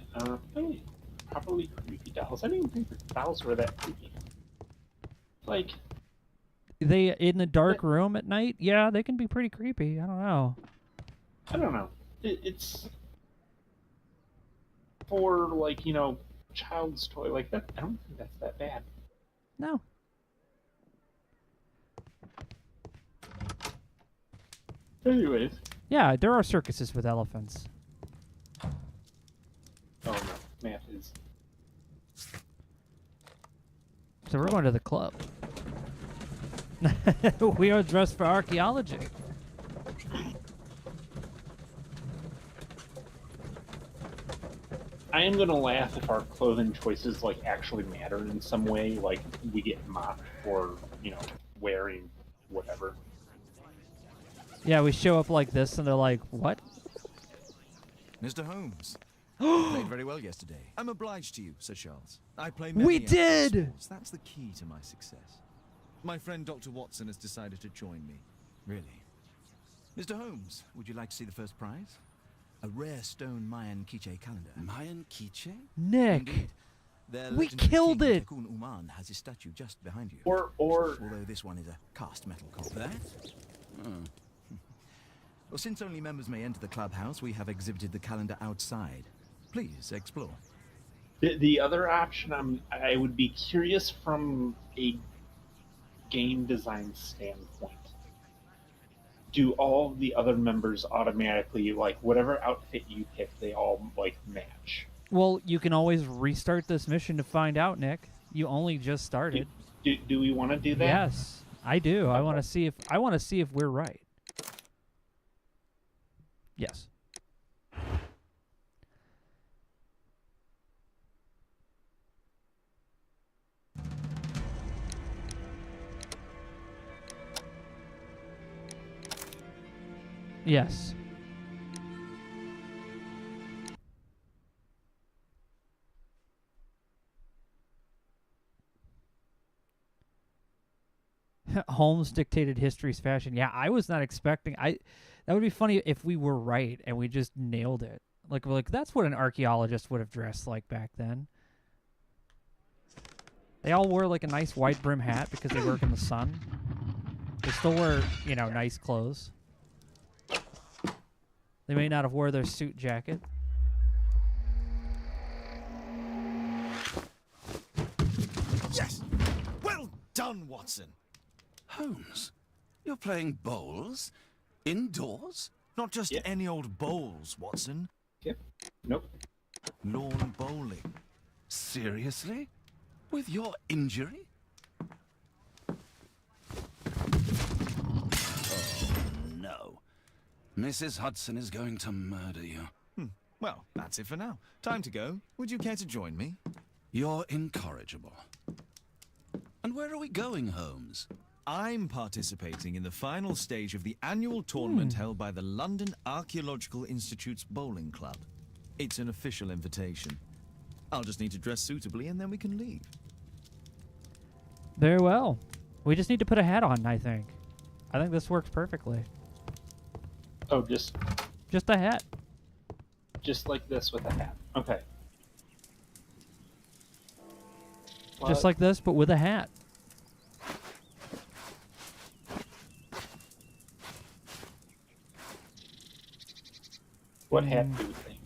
probably creepy dolls. I didn't even think the dolls were that creepy. Like... They, in the dark room at night? Yeah, they can be pretty creepy. I don't know. It's... For, like, child's toy like that. I don't think that's that bad. No. Anyways. Yeah, there are circuses with elephants. Oh no, Matt is... So we're going to the club. We are dressed for archaeology. I am gonna laugh if our clothing choices like actually matter in some way, like we get mocked for, wearing whatever. Yeah, we show up like this and they're like, what? Mr. Holmes. You played very well yesterday. I'm obliged to you, Sir Charles. I play many We excellent did! sports. That's the key to my success. My friend Dr. Watson has decided to join me. Really? Mr. Holmes, would you like to see the first prize? A rare stone Mayan Quiche calendar. Mayan Quiche? Nick, Indeed. Their we legendary killed king, it! Tekun Uman, has his statue just behind you. Or Although this one is a cast metal copy. That? Well, since only members may enter the clubhouse, we have exhibited the calendar outside. Please explore. The other option, I would be curious from a game design standpoint. Do all the other members automatically, like, whatever outfit you pick, they all, like, match? Well, you can always restart this mission to find out, Nick. You only just started. Do we want to do that? Yes, I do. I want to see if we're right. Yes. Yes. Holmes dictated history's fashion. Yeah, I was not expecting. That would be funny if we were right and we just nailed it. Like, we're like, that's what an archaeologist would have dressed like back then. They all wore like a nice wide brim hat because they work in the sun. They still wear, nice clothes. They may not have wore their suit jacket. Yes! Well done, Watson! Holmes, you're playing bowls? Indoors? Not just any old bowls, Watson. Yep. Nope. Lawn bowling. Seriously? With your injury? Oh, no. Mrs. Hudson is going to murder you. Well, that's it for now. Time to go. Would you care to join me? You're incorrigible. And where are we going, Holmes? I'm participating in the final stage of the annual tournament held by the London Archaeological Institute's bowling club. It's an official invitation. I'll just need to dress suitably and then we can leave. Very well. We just need to put a hat on, I think. I think this works perfectly. Oh, just a hat. Just like this with a hat. Okay. Just like this, but with a hat. What hat do you think?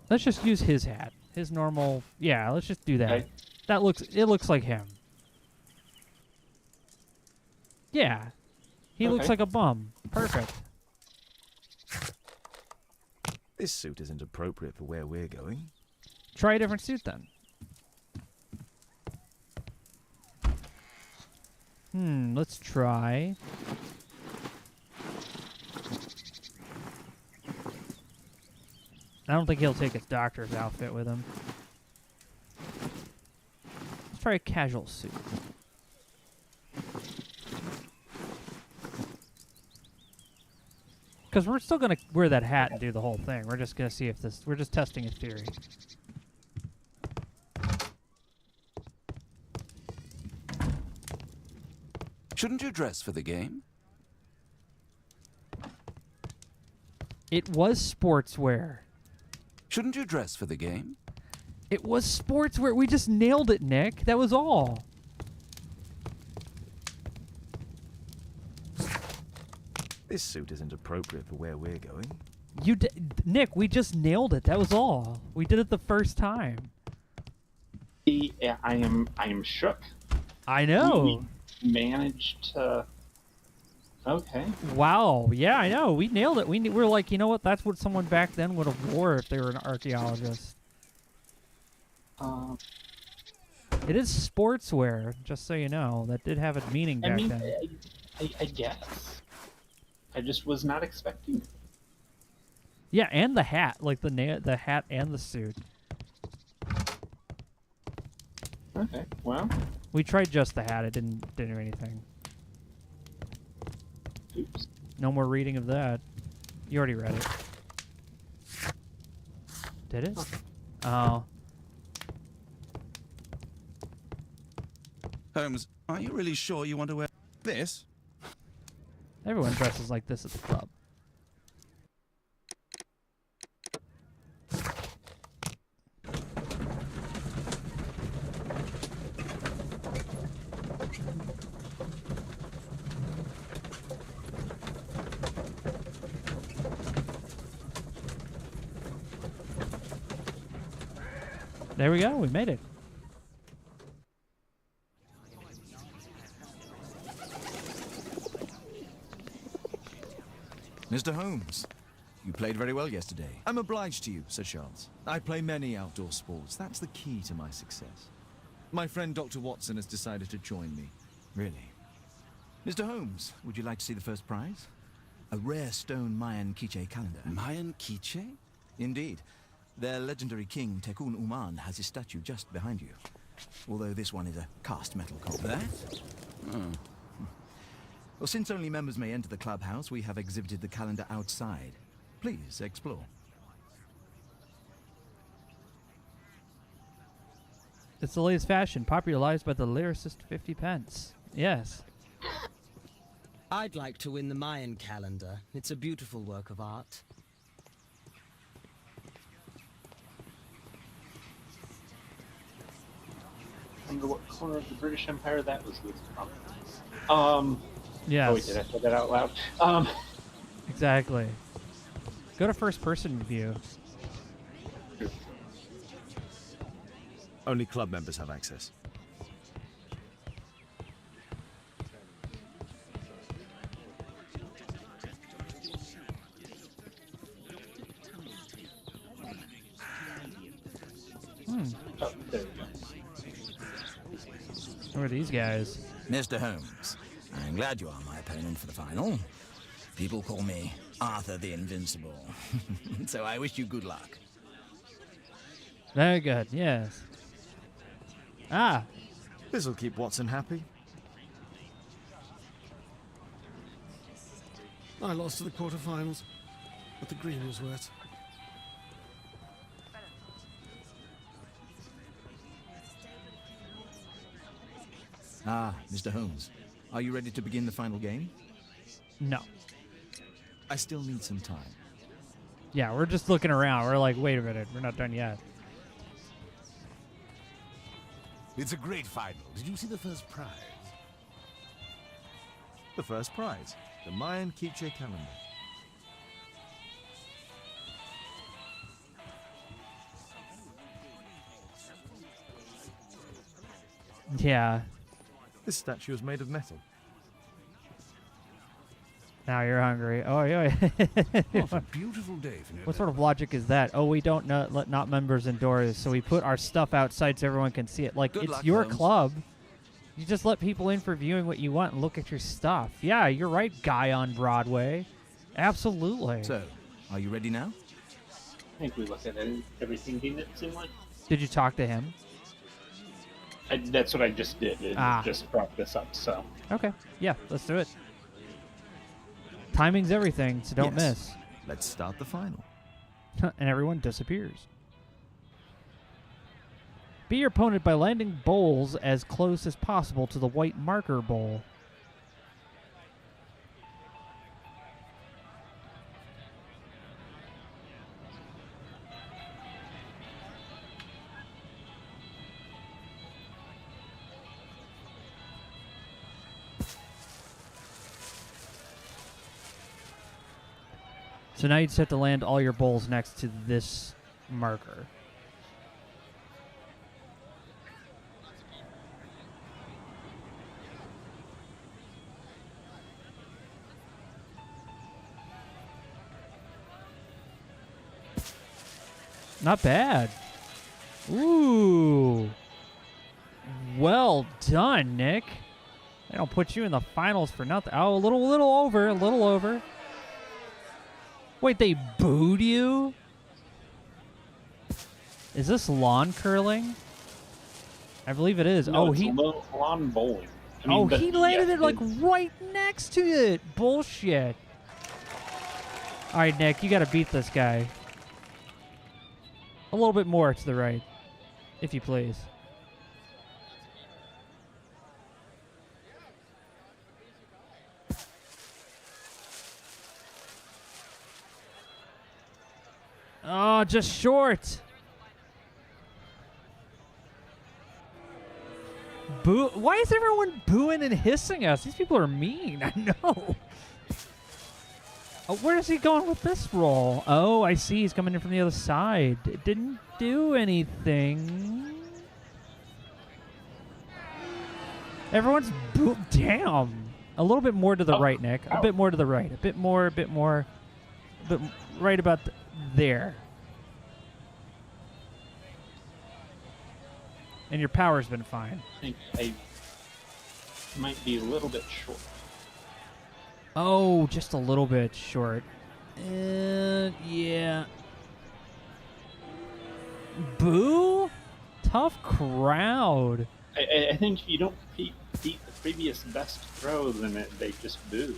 Let's just use his hat. His normal... Yeah, let's just do that. Okay. It looks like him. Yeah. He looks like a bum. Perfect. This suit isn't appropriate for where we're going. Try a different suit then. Let's try... I don't think he'll take his doctor's outfit with him. Let's try a casual suit. Because we're still going to wear that hat and do the whole thing. We're just going to see if this... We're just testing a theory. Shouldn't you dress for the game? It was sportswear. Shouldn't you dress for the game? It was sportswear. We just nailed it, Nick. That was all. This suit isn't appropriate for where we're going. Nick, we just nailed it. That was all. We did it the first time. I am shook. I know. We managed to... Okay. Wow. Yeah, I know. We nailed it. We're like, you know what? That's what someone back then would have wore if they were an archaeologist. It is sportswear, just so you know. That did have a meaning back then. I guess. I just was not expecting it. Yeah, and the hat. Like the hat and the suit. Okay, well. We tried just the hat. It didn't do anything. Oops. No more reading of that. You already read it. Did it? Oh. Holmes, are you really sure you want to wear This? Everyone dresses like this at the club. There we go. We made it. Mr. Holmes, you played very well yesterday. I'm obliged to you, said Charles. I play many outdoor sports. That's the key to my success. My friend Dr. Watson has decided to join me. Really? Mr. Holmes, would you like to see the first prize? A rare stone Mayan Quiche calendar. Mayan Quiche? Indeed. Their legendary king, Tekun Uman, has his statue just behind you. Although this one is a cast metal copy. That? Oh. Well, since only members may enter the clubhouse, we have exhibited the calendar outside. Please, explore. It's the latest fashion, popularized by the lyricist 50 Pence. Yes. I'd like to win the Mayan calendar. It's a beautiful work of art. I wonder what corner of the British Empire that was listed from. Yes. Oh, wait, did I say that out loud? Exactly. Go to first-person view. Only club members have access. Oh, there we go. Who are these guys? Mr. Holmes, I'm glad you are my opponent for the final. People call me Arthur the Invincible. So I wish you good luck. Very good, yes. Ah! This'll keep Watson happy. I lost to the quarterfinals, but the green was wet. Ah, Mr. Holmes. Are you ready to begin the final game? No. I still need some time. Yeah, we're just looking around. We're like, wait a minute, we're not done yet. It's a great final. Did you see the first prize? The first prize, the Mayan Quiche calendar. Yeah. This statue is made of metal. Now you're hungry. Oh, yeah. What a beautiful day for What sort of logic is that? Oh, we don't let not members indoors, so we put our stuff outside so everyone can see it. Like, Good it's luck, your Holmes. club. You just let people in for viewing what you want and look at your stuff. Yeah, you're right, guy on Broadway. Absolutely. So, are you ready now? I think we looked at everything, didn't it seem like? Did you talk to him? That's what I just did. It just brought this up, so. Okay. Yeah, let's do it. Timing's everything, so don't Yes. Let's start the final. miss. And everyone disappears. Beat your opponent by landing bowls as close as possible to the white marker bowl. So now you just have to land all your bowls next to this marker. Not bad. Ooh. Well done, Nick. They don't put you in the finals for nothing. Oh, a little over. Wait, they booed you? Is this lawn curling? I believe it is. No, oh, it's he lawn bowling. I mean, he landed yeah, it like right next to it. Bullshit. All right, Nick, you got to beat this guy. A little bit more to the right, if you please. Oh, just short. Boo! Why is everyone booing and hissing us? These people are mean. I know. Oh, where is he going with this roll? Oh, I see. He's coming in from the other side. It didn't do anything. Everyone's damn. A little bit more to the right, Nick. A bit more to the right. A bit more. But right about there. And your power's been fine. I think I might be a little bit short. Oh, just a little bit short. Yeah. Boo? Tough crowd. I think if you don't beat the previous best throw, then they just boo.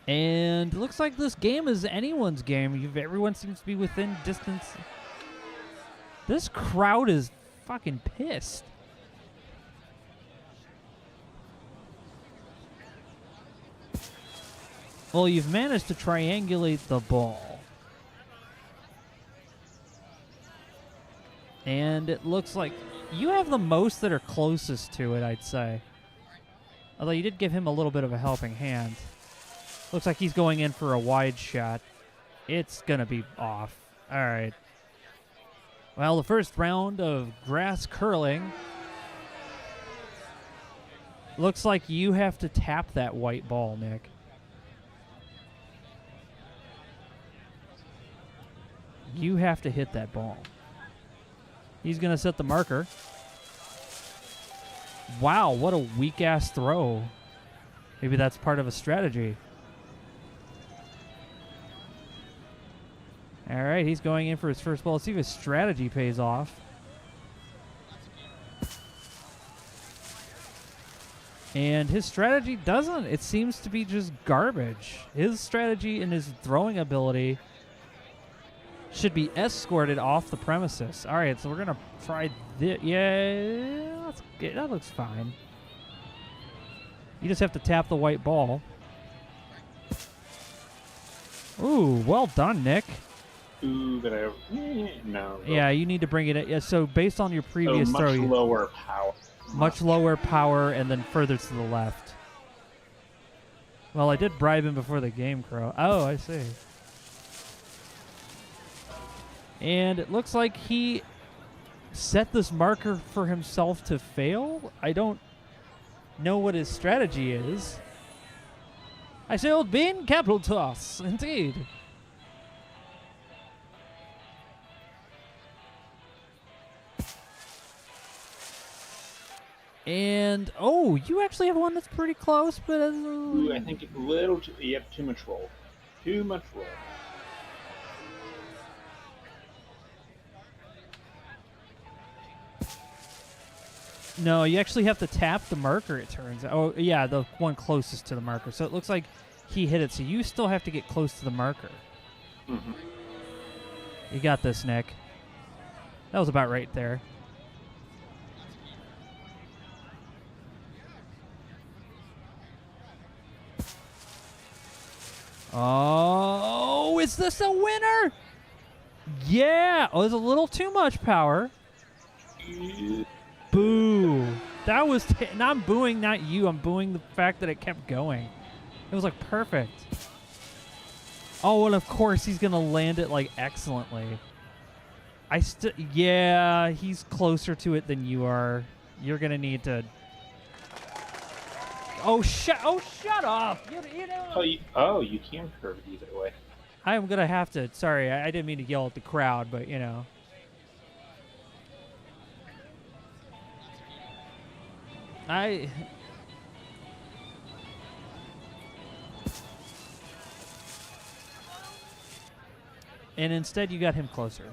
And it looks like this game is anyone's game. Everyone seems to be within distance. This crowd is fucking pissed. Well, you've managed to triangulate the ball. And it looks like you have the most that are closest to it, I'd say. Although you did give him a little bit of a helping hand. Looks like he's going in for a wide shot. It's going to be off. All right. Well, the first round of grass curling. Looks like you have to tap that white ball, Nick. You have to hit that ball. He's going to set the marker. Wow, what a weak-ass throw. Maybe that's part of a strategy. All right, he's going in for his first ball. Let's see if his strategy pays off. And his strategy doesn't. It seems to be just garbage. His strategy and his throwing ability should be escorted off the premises. All right, so we're going to try this. Yeah, that looks fine. You just have to tap the white ball. Ooh, well done, Nick. Ooh, but no. Yeah, you need to bring it in. Yeah, so based on your previous throw, much lower power. Much lower power and then further to the left. Well, I did bribe him before the game, Crow. Oh, I see. And it looks like he set this marker for himself to fail. I don't know what his strategy is. I sailed bean capital toss, indeed. And, oh, you actually have one that's pretty close, but... Ooh, I think a little you have too much roll. Too much roll. No, you actually have to tap the marker, it turns out. Oh, yeah, the one closest to the marker. So it looks like he hit it, so you still have to get close to the marker. Mm-hmm. You got this, Nick. That was about right there. Oh, is this a winner? Yeah. Oh, there's a little too much power. Boo. That was... and I'm booing not you. I'm booing the fact that it kept going. It was, like, perfect. Oh, and of course he's going to land it, like, excellently. Yeah, he's closer to it than you are. You're going to need to... Oh, shut up! You know. You can curve it either way. I'm going to have to... Sorry, I didn't mean to yell at the crowd, but, you know. And instead you got him closer.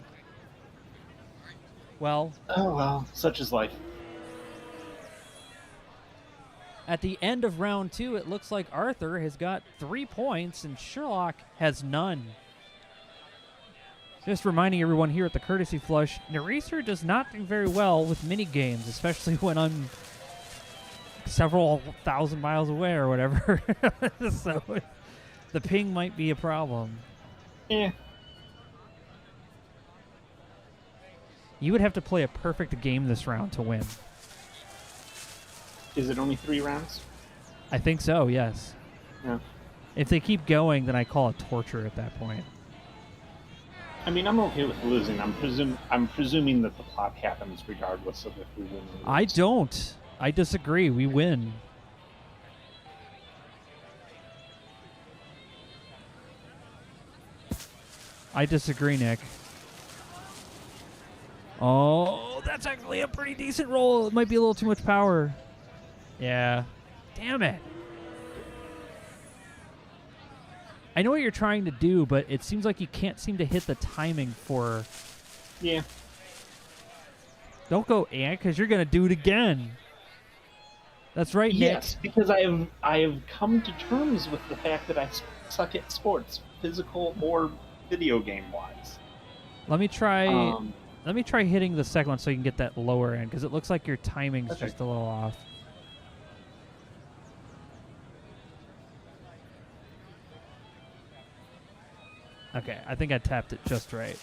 Well... Oh, well, such is life. At the end of round 2, it looks like Arthur has got 3 points and Sherlock has none. Just reminding everyone here at the Courtesy Flush, Naresar does not do very well with mini games, especially when I'm several thousand miles away or whatever. So the ping might be a problem. Yeah. You would have to play a perfect game this round to win. Is it only 3 rounds? I think so, yes. Yeah. If they keep going, then I call it torture at that point. I mean, I'm okay with losing. I'm presuming that the plot happens regardless of if we win or lose. I don't. I disagree. We win. I disagree, Nick. Oh, that's actually a pretty decent roll. It might be a little too much power. Yeah. Damn it. I know what you're trying to do, but it seems like you can't seem to hit the timing for... Yeah. Don't go, Ant, because you're going to do it again. That's right, Nick. Yes, because I have come to terms with the fact that I suck at sports, physical or video game wise. Let me try. Let me try hitting the second one so you can get that lower end, because it looks like your timing's just a little off. Okay, I think I tapped it just right.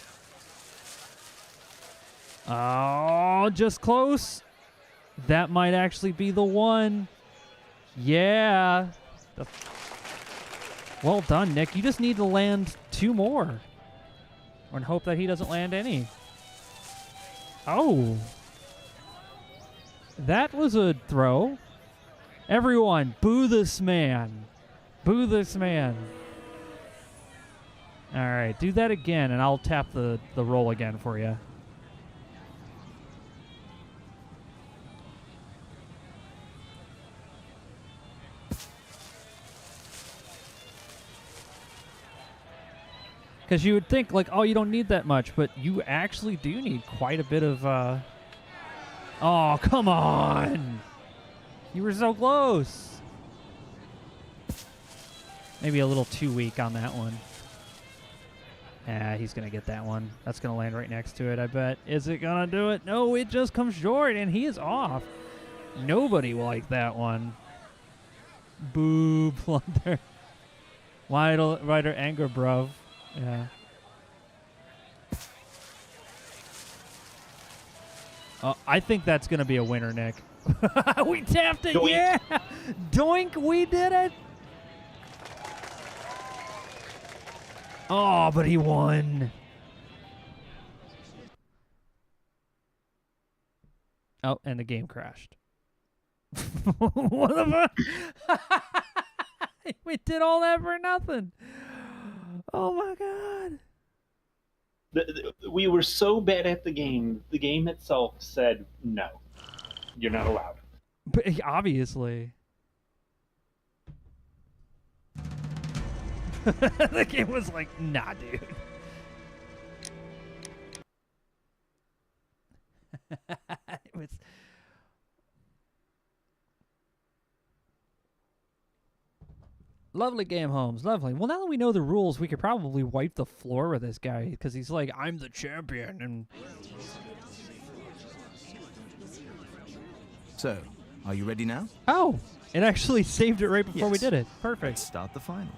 Oh, just close. That might actually be the one. Yeah. Well done, Nick. You just need to land 2 more. And hope that he doesn't land any. Oh. That was a throw. Everyone, boo this man. Boo this man. All right, do that again, and I'll tap the roll again for you. Because you would think, like, oh, you don't need that much, but you actually do need quite a bit of... Oh, come on! You were so close! Maybe a little too weak on that one. Yeah, he's going to get that one. That's going to land right next to it, I bet. Is it going to do it? No, it just comes short, and he is off. Nobody will like that one. Boo, Plunder. Rider anger, bruv. Yeah. I think that's going to be a winner, Nick. We tapped it, Doink. Yeah! Doink, we did it! Oh, but he won. Oh, and the game crashed. What the fuck? We did all that for nothing. Oh my god. We were so bad at the game itself said, no, you're not allowed. But obviously. The game was like, nah, dude. It was... Lovely game, Holmes. Lovely. Well, now that we know the rules, we could probably wipe the floor with this guy, because he's like, I'm the champion. And so, are you ready now? oh, it actually saved it right before we did it. Perfect. Let's start the final.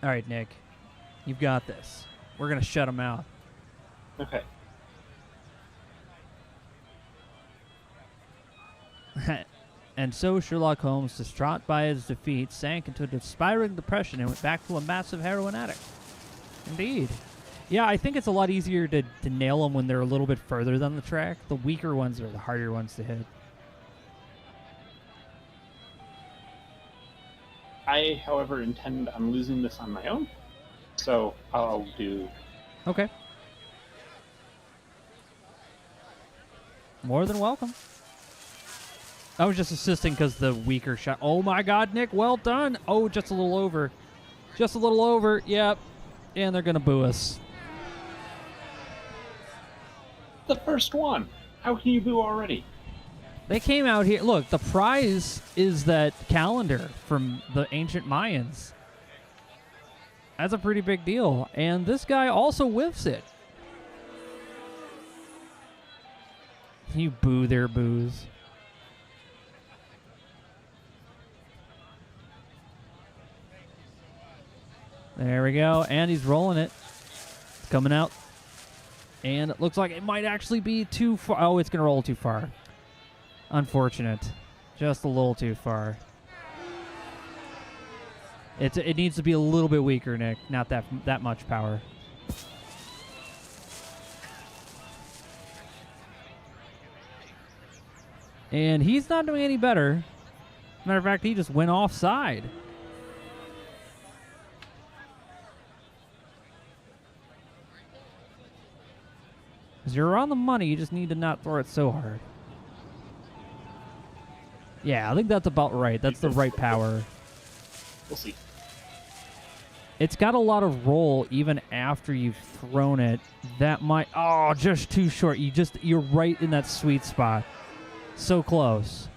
All right, Nick. You've got this. We're going to shut him out. Okay. And so Sherlock Holmes, distraught by his defeat, sank into a despairing depression and went back to a massive heroin addict. Indeed. Yeah, I think it's a lot easier to nail them when they're a little bit further down the track. The weaker ones are the harder ones to hit. I, however, intend on losing this on my own, so I'll do... Okay. More than welcome. I was just assisting because the weaker shot. Oh my god, Nick, well done. Oh, just a little over. Just a little over, yep. And they're going to boo us. The first one. How can you boo already? They came out here. Look, the prize is that calendar from the ancient Mayans. That's a pretty big deal. And this guy also whiffs it. You boo their boos. There we go. And he's rolling it. It's coming out. And it looks like it might actually be too far. Oh, it's going to roll too far. Unfortunate. Just a little too far. It needs to be a little bit weaker, Nick. Not that much power. And he's not doing any better. Matter of fact, he just went offside. Because you're on the money, you just need to not throw it so hard. Yeah, I think that's about right. That's the right power. We'll see. It's got a lot of roll even after you've thrown it. That might... Oh, just too short. You're right in that sweet spot. So close.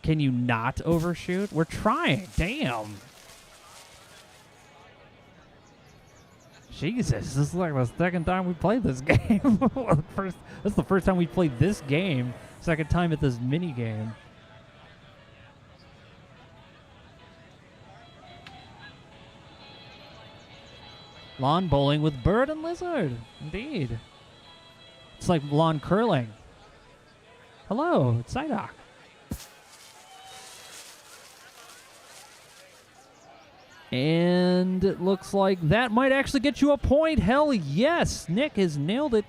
Can you not overshoot? We're trying. Damn. Jesus, this is like the second time we played this game. That's the first time we played this game. Second time at this mini game. Lawn bowling with bird and lizard. Indeed. It's like lawn curling. Hello, it's Psyduck. And it looks like that might actually get you a point. Hell yes. Nick has nailed it.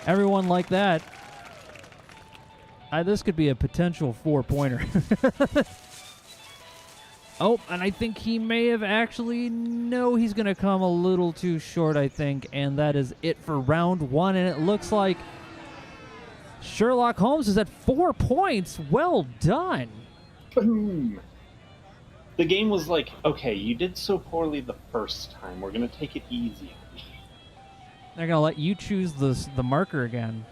Everyone like that. This could be a potential 4-pointer. Oh, and I think he may have actually... No, he's going to come a little too short, I think. And that is it for round 1. And it looks like Sherlock Holmes is at 4 points. Well done. Boom. The game was like, okay, you did so poorly the first time. We're going to take it easy. They're going to let you choose the marker again.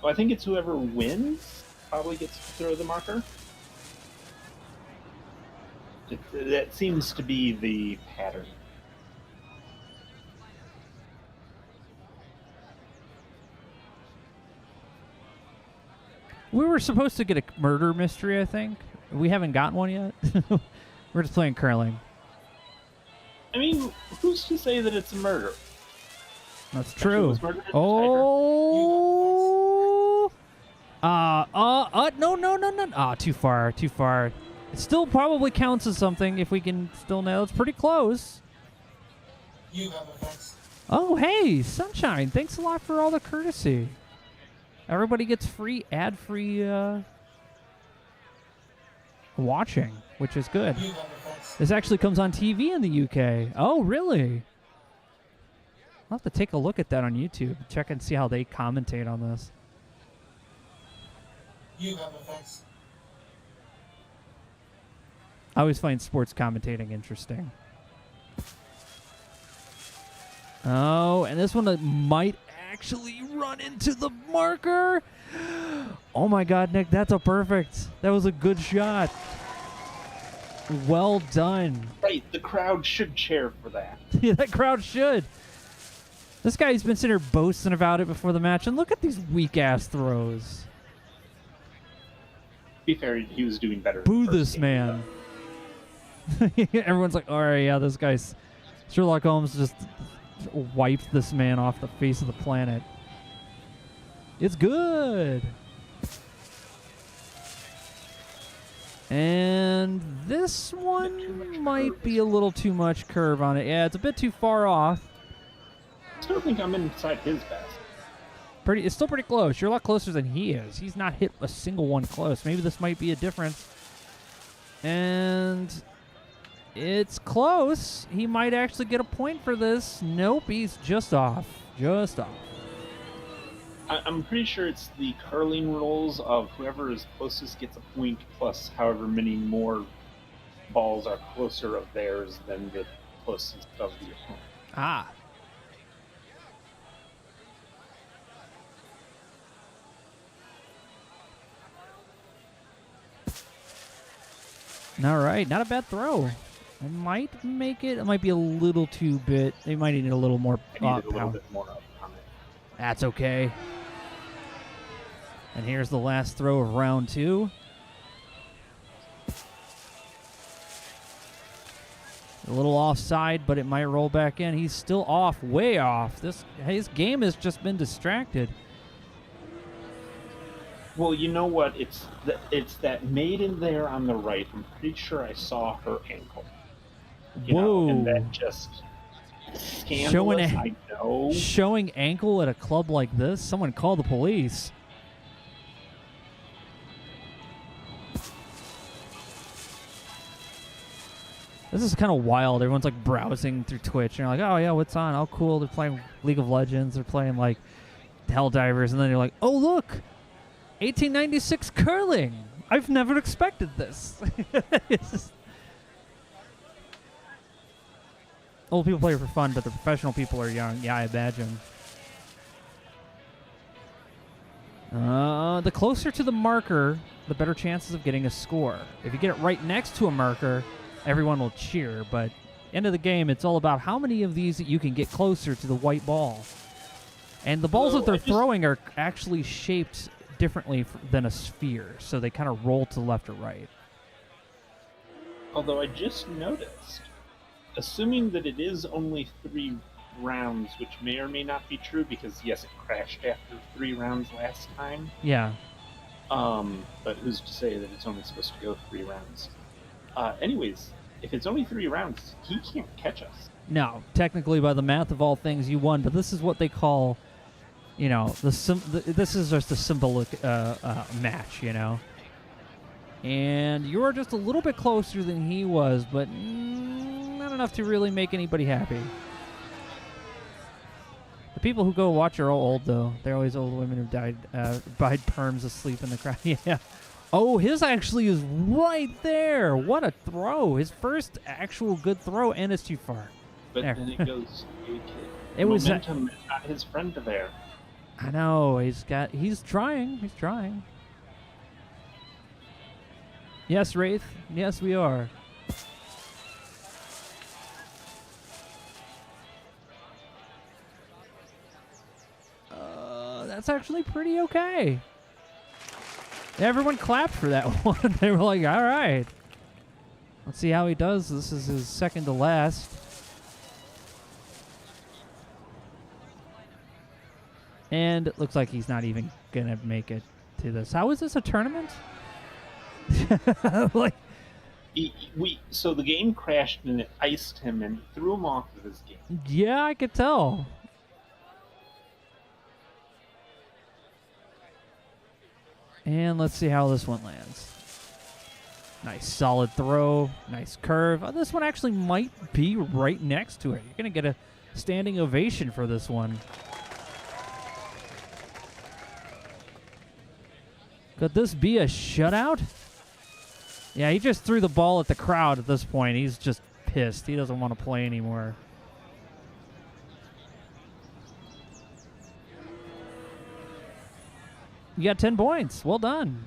Well, I think it's whoever wins probably gets to throw the marker. That seems to be the pattern. We were supposed to get a murder mystery, I think. We haven't gotten one yet. We're just playing curling. I mean, who's to say that it's a murder? That's true. No. Too far. It still probably counts as something if we can still nail. It's pretty close. You have effects. Oh, hey, Sunshine. Thanks a lot for all the courtesy. Everybody gets free, ad-free watching, which is good. This actually comes on TV in the UK. Oh, really? I'll have to take a look at that on YouTube. Check and see how they commentate on this. You have effects. I always find sports commentating interesting. Oh, and this one might actually run into the marker. Oh my God, Nick, that's a perfect. That was a good shot. Well done. Right, the crowd should cheer for that. Yeah, that crowd should. This guy's been sitting here boasting about it before the match, and look at these weak-ass throws. To be fair, he was doing better. Boo this man. Everyone's like, all right, yeah, this guy's... Sherlock Holmes just wiped this man off the face of the planet. It's good. And this one might be a little too much curve on it. Yeah, it's a bit too far off. I still think I'm inside his best. It's still pretty close. You're a lot closer than he is. He's not hit a single one close. Maybe this might be a difference. And it's close. He might actually get a point for this. Nope, he's just off. Just off. I'm pretty sure it's the curling rules of whoever is closest gets a point plus however many more balls are closer of theirs than the closest of the opponent. Ah. All right, not a bad throw. I might make it. It might be a little too bit. They might need a little more I needed a little bit more up on it. That's okay. And here's the last throw of round 2. A little offside, but it might roll back in. He's still off, way off. His game has just been distracted. Well, you know what? It's that maiden there on the right. I'm pretty sure I saw her ankle. Whoa! And that just scandalous. I know. Showing ankle at a club like this. Someone call the police. This is kind of wild. Everyone's like browsing through Twitch, and you're like, "Oh yeah, what's on? Oh cool, they're playing League of Legends. They're playing like Helldivers," and then you're like, "Oh look, 1896 curling. I've never expected this." It's just... Old people play it for fun, but the professional people are young. Yeah, I imagine. The closer to the marker, the better chances of getting a score. If you get it right next to a marker, everyone will cheer, but end of the game, it's all about how many of these you can get closer to the white ball. And the balls that they're throwing are actually shaped differently than a sphere, so they kind of roll to the left or right. Although I just noticed, assuming that it is only 3 rounds, which may or may not be true, because yes, it crashed after 3 rounds last time. Yeah. But who's to say that it's only supposed to go 3 rounds? Anyways, if it's only 3 rounds, he can't catch us. No, technically, by the math of all things, you won. But this is what they call, you know, this is just a symbolic match, you know. And you're just a little bit closer than he was, but not enough to really make anybody happy. The people who go watch are all old, though. They're always old women who died by perms asleep in the crowd. Yeah. Oh, his actually is right there. What a throw. His first actual good throw, and it's too far. But there. then it goes... It was momentum is not his friend there. I know. He's trying. He's trying. Yes, Wraith. Yes, we are. That's actually pretty okay. Everyone clapped for that one. They were like, all right. Let's see how he does. This is his second to last. And it looks like he's not even going to make it to this. How is this a tournament? Like, so the game crashed and it iced him and threw him off of his game. Yeah, I could tell. And let's see how this one lands. Nice solid throw. Nice curve. Oh, this one actually might be right next to it. You're going to get a standing ovation for this one. Could this be a shutout? Yeah, he just threw the ball at the crowd at this point. He's just pissed. He doesn't want to play anymore. You got 10 points. Well done.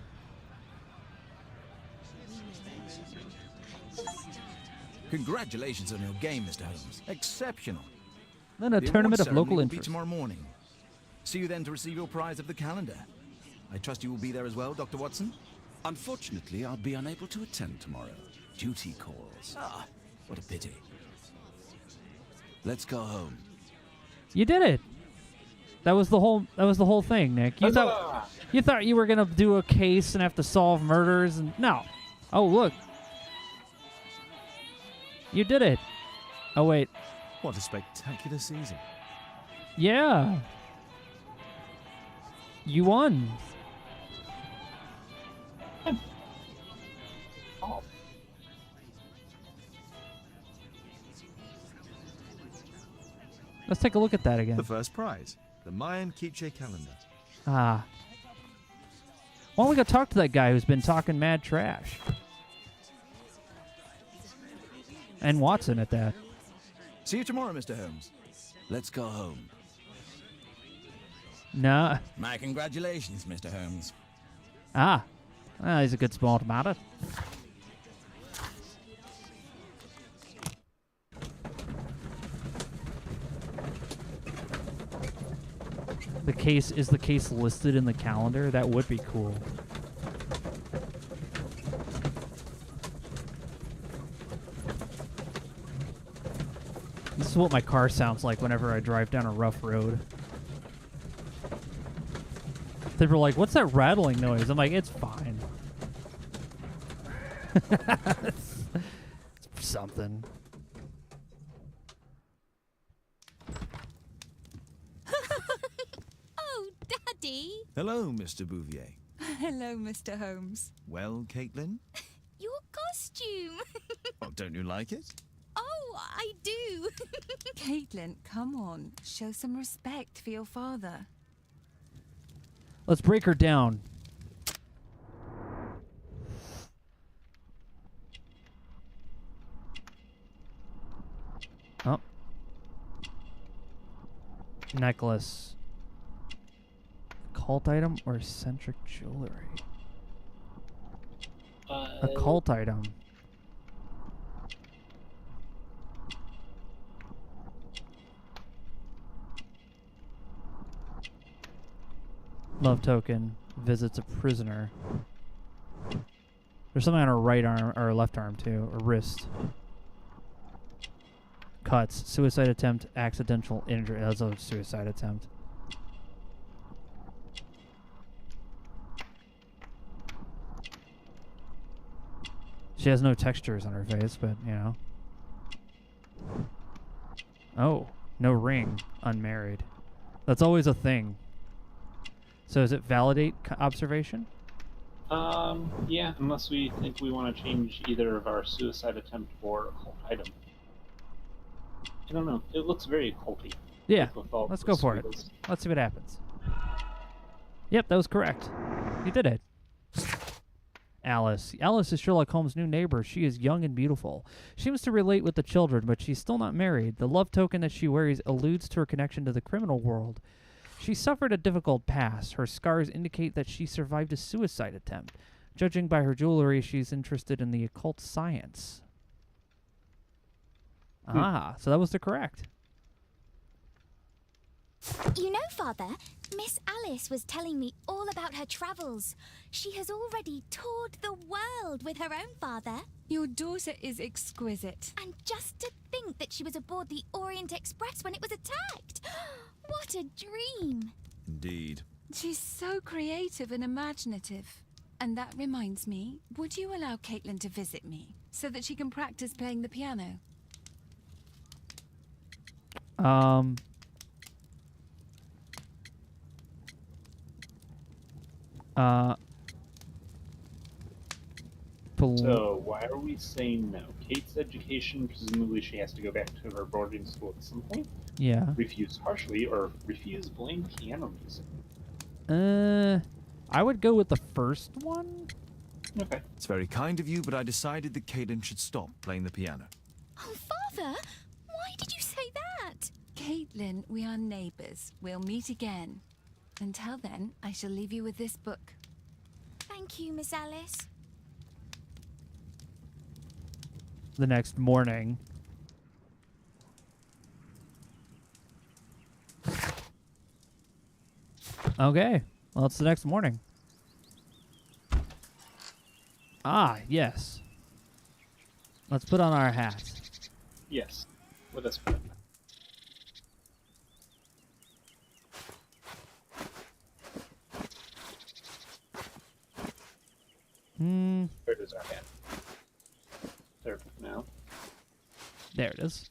Congratulations on your game, Mr. Holmes. Exceptional. Then a tournament of local will interest. be tomorrow morning. See you then to receive your prize of the calendar. I trust you will be there as well, Dr. Watson? Unfortunately, I'll be unable to attend tomorrow. Duty calls. Ah, what a pity. Let's go home. You did it. That was the whole thing, Nick. You thought you were gonna do a case and have to solve murders, and no. Oh, look. You did it. Oh, wait. What a spectacular season. Yeah. You won. Let's take a look at that again. The first prize, the Mayan Quiche calendar. Ah. Why don't we go talk to that guy who's been talking mad trash? And Watson at that. See you tomorrow, Mr. Holmes. Let's go home. Nah. My congratulations, Mr. Holmes. Ah. Well, he's a good sport about it. Is the case listed in the calendar? That would be cool. This is what my car sounds like whenever I drive down a rough road. They were like, "What's that rattling noise?" I'm like, "It's fine." It's something. Oh, Daddy! Hello, Mr. Bouvier. Hello, Mr. Holmes. Well, Caitlin? Your costume! Oh, don't you like it? Oh, I do! Caitlin, come on. Show some respect for your father. Let's break her down. Oh. Necklace. Cult item or eccentric jewelry? A cult item. Love token. Visits a prisoner. There's something on her right arm, or left arm too, or wrist. Cuts. Suicide attempt. Accidental injury. That's a suicide attempt. She has no textures on her face, but, you know. Oh, no ring. Unmarried. That's always a thing. So is it validate observation? Yeah, unless we think we want to change either of our suicide attempt or cult item. I don't know. It looks very culty. Yeah, Like let's go for it. Let's see what happens. Yep, that was correct. You did it. Alice. Alice is Sherlock Holmes' new neighbor. She is young and beautiful. She seems to relate with the children, but she's still not married. The love token that she wears alludes to her connection to the criminal world. She suffered a difficult past. Her scars indicate that she survived a suicide attempt. Judging by her jewelry, she's interested in the occult science. Ah, so that was the correct. You know, Father, Miss Alice was telling me all about her travels. She has already toured the world with her own father. Your daughter is exquisite. And just to think that she was aboard the Orient Express when it was attacked. What a dream. Indeed. She's so creative and imaginative. And that reminds me, would you allow Caitlin to visit me so that she can practice playing the piano? So, why are we saying no? Kate's education, presumably she has to go back to her boarding school at some point. Yeah. Refuse harshly, or refuse playing piano music. I would go with the first one. Okay. It's very kind of you, but I decided that Caitlin should stop playing the piano. Oh, Father, why did you say that? Caitlin, we are neighbors. We'll meet again. Until then, I shall leave you with this book. Thank you, Miss Alice. The next morning. Okay. Well, it's the next morning. Ah, yes. Let's put on our hats. Yes. Let us put it. Where does our hat? There now. There it is.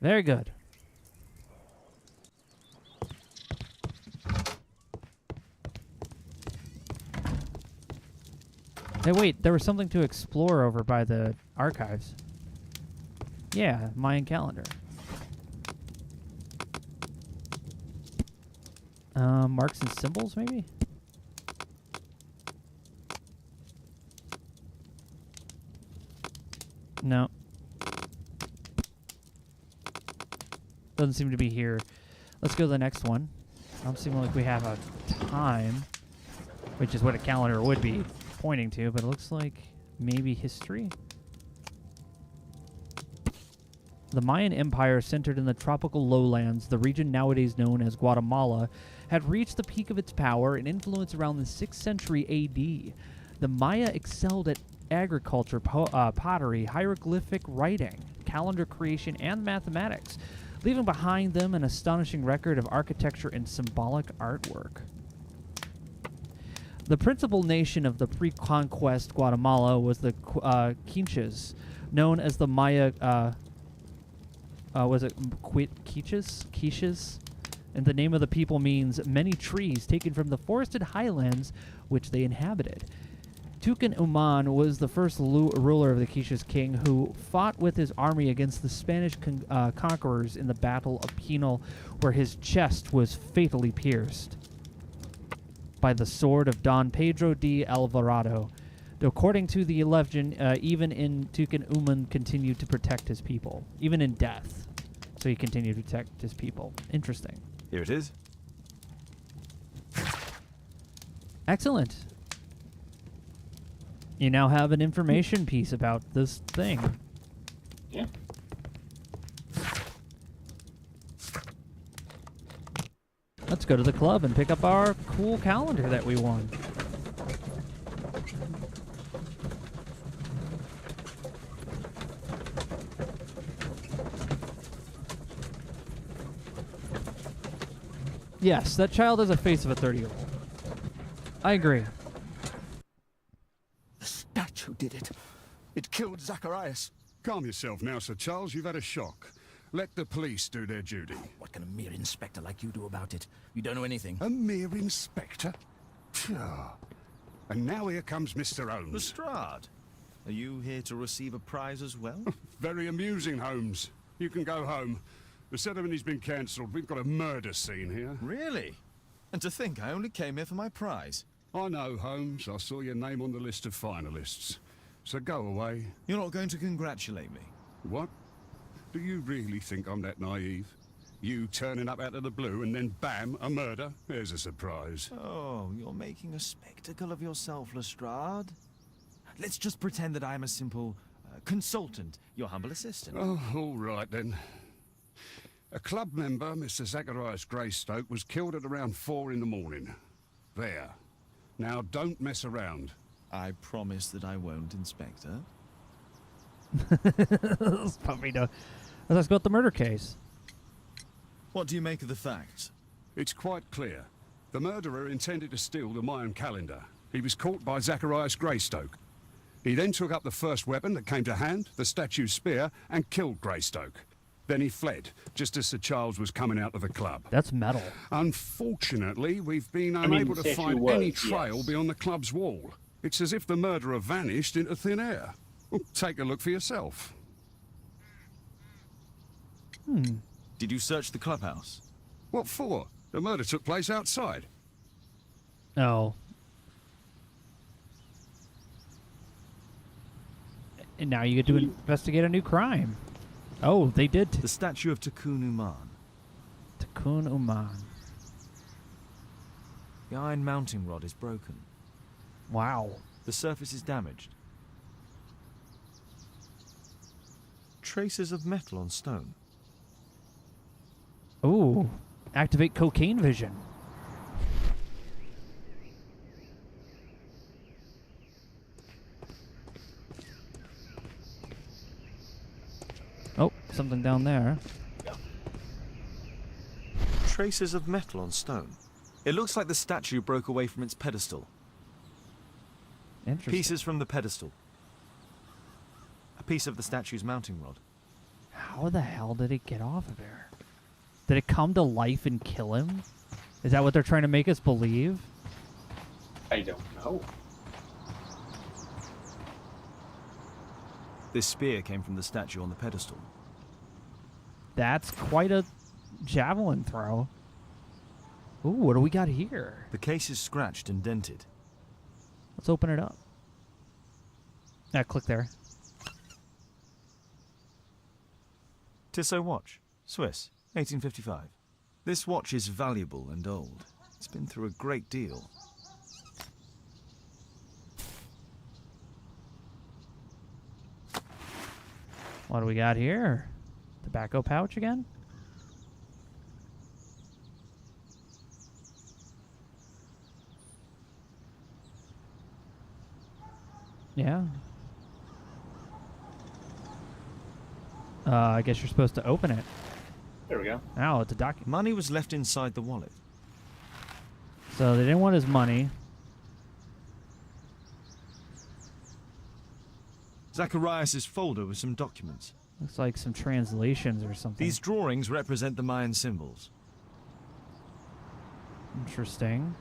Very good. Hey, wait, there was something to explore over by the archives. Yeah, Mayan calendar. Marks and symbols, maybe? No. Doesn't seem to be here. Let's go to the next one. Don't seem like we have a time, which is what a calendar would be pointing to, but it looks like maybe history. The Mayan Empire, centered in the tropical lowlands, the region nowadays known as Guatemala, had reached the peak of its power and influence around the 6th century AD. The Maya excelled at agriculture, pottery, hieroglyphic writing, calendar creation, and mathematics, leaving behind them an astonishing record of architecture and symbolic artwork. The principal nation of the pre-conquest Guatemala was the Quinchas, known as the Maya. Was it Quiches? And the name of the people means many trees taken from the forested highlands which they inhabited. Tucan Uman was the first ruler of the Quiches king who fought with his army against the Spanish conquerors in the Battle of Pinal, where his chest was fatally pierced by the sword of Don Pedro de Alvarado. According to the legend, even in Tucan Uman continued to protect his people, even in death. So he continued to protect his people. Interesting. Here it is. Excellent. You now have an information piece about this thing. Yeah. Let's go to the club and pick up our cool calendar that we won. Yes, that child has a face of a 30-year-old. I agree. The statue did it. It killed Zacharias. Calm yourself now, Sir Charles. You've had a shock. Let the police do their duty. What can a mere inspector like you do about it? You don't know anything. A mere inspector? Phew. And now here comes Mr. Holmes. Lestrade, are you here to receive a prize as well? Very amusing, Holmes. You can go home. The ceremony's been cancelled. We've got a murder scene here. Really? And to think I only came here for my prize. I know, Holmes. I saw your name on the list of finalists. So go away. You're not going to congratulate me? What? Do you really think I'm that naive? You turning up out of the blue and then bam, a murder? There's a surprise. Oh, you're making a spectacle of yourself, Lestrade. Let's just pretend that I'm a simple consultant, your humble assistant. Oh, all right then. A club member, Mr. Zacharias Greystoke, was killed at around 4 in the morning. There. Now, don't mess around. I promise that I won't, Inspector. Let's go with the murder case. What do you make of the facts? It's quite clear. The murderer intended to steal the Mayan calendar. He was caught by Zacharias Greystoke. He then took up the first weapon that came to hand, the statue's spear, and killed Greystoke. Then he fled, just as Sir Charles was coming out of the club. That's metal. Unfortunately, we've been unable to find any trail beyond the club's wall. It's as if the murderer vanished into thin air. Well, take a look for yourself. Did you search the clubhouse? What for? The murder took place outside. Oh. And now you get to investigate a new crime. Oh, they did. The statue of Tucan Uman. Tucan Uman. The iron mounting rod is broken. Wow. The surface is damaged. Traces of metal on stone. Ooh. Activate cocaine vision. Oh, something down there. Traces of metal on stone. It looks like the statue broke away from its pedestal. Interesting. Pieces from the pedestal. A piece of the statue's mounting rod. How the hell did it get off of there? Did it come to life and kill him? Is that what they're trying to make us believe? I don't know. This spear came from the statue on the pedestal. That's quite a javelin throw. Ooh, what do we got here? The case is scratched and dented. Let's open it up. Click there. Tissot watch, Swiss, 1855. This watch is valuable and old. It's been through a great deal. What do we got here? Tobacco pouch again? Yeah. I guess you're supposed to open it. There we go. Oh, it's a document. Money was left inside the wallet. So they didn't want his money. Zacharias' folder with some documents. Looks like some translations or something. These drawings represent the Mayan symbols. Interesting.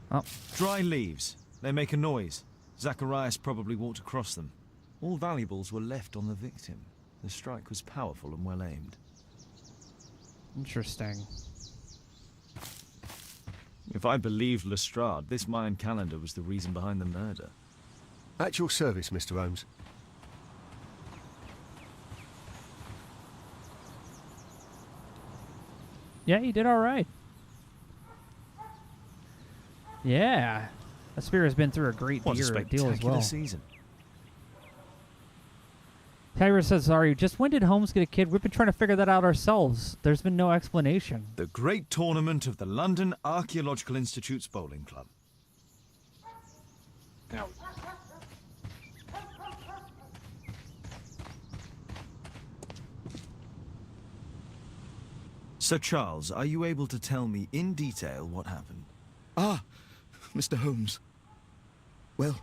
Oh. Dry leaves. They make a noise. Zacharias probably walked across them. All valuables were left on the victim. The strike was powerful and well aimed. Interesting. If I believed Lestrade, this Mayan calendar was the reason behind the murder. At your service, Mr. Holmes. Yeah, you did all right. Yeah. That spear has been through a great deal as well. Season. Tyra says, sorry, just when did Holmes get a kid? We've been trying to figure that out ourselves. There's been no explanation. The great tournament of the London Archaeological Institute's bowling club. Now, Sir Charles, are you able to tell me in detail what happened? Ah, Mr. Holmes. Well,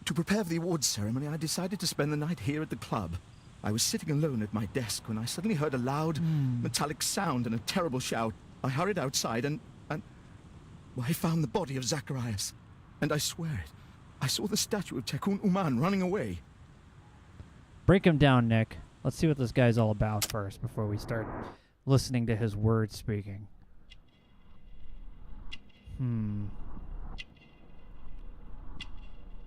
to prepare for the awards ceremony, I decided to spend the night here at the club. I was sitting alone at my desk when I suddenly heard a loud, metallic sound and a terrible shout. I hurried outside and well, I found the body of Zacharias. And I swear it, I saw the statue of Tekun Uman running away. Break him down, Nick. Let's see what this guy's all about first before we start listening to his words speaking.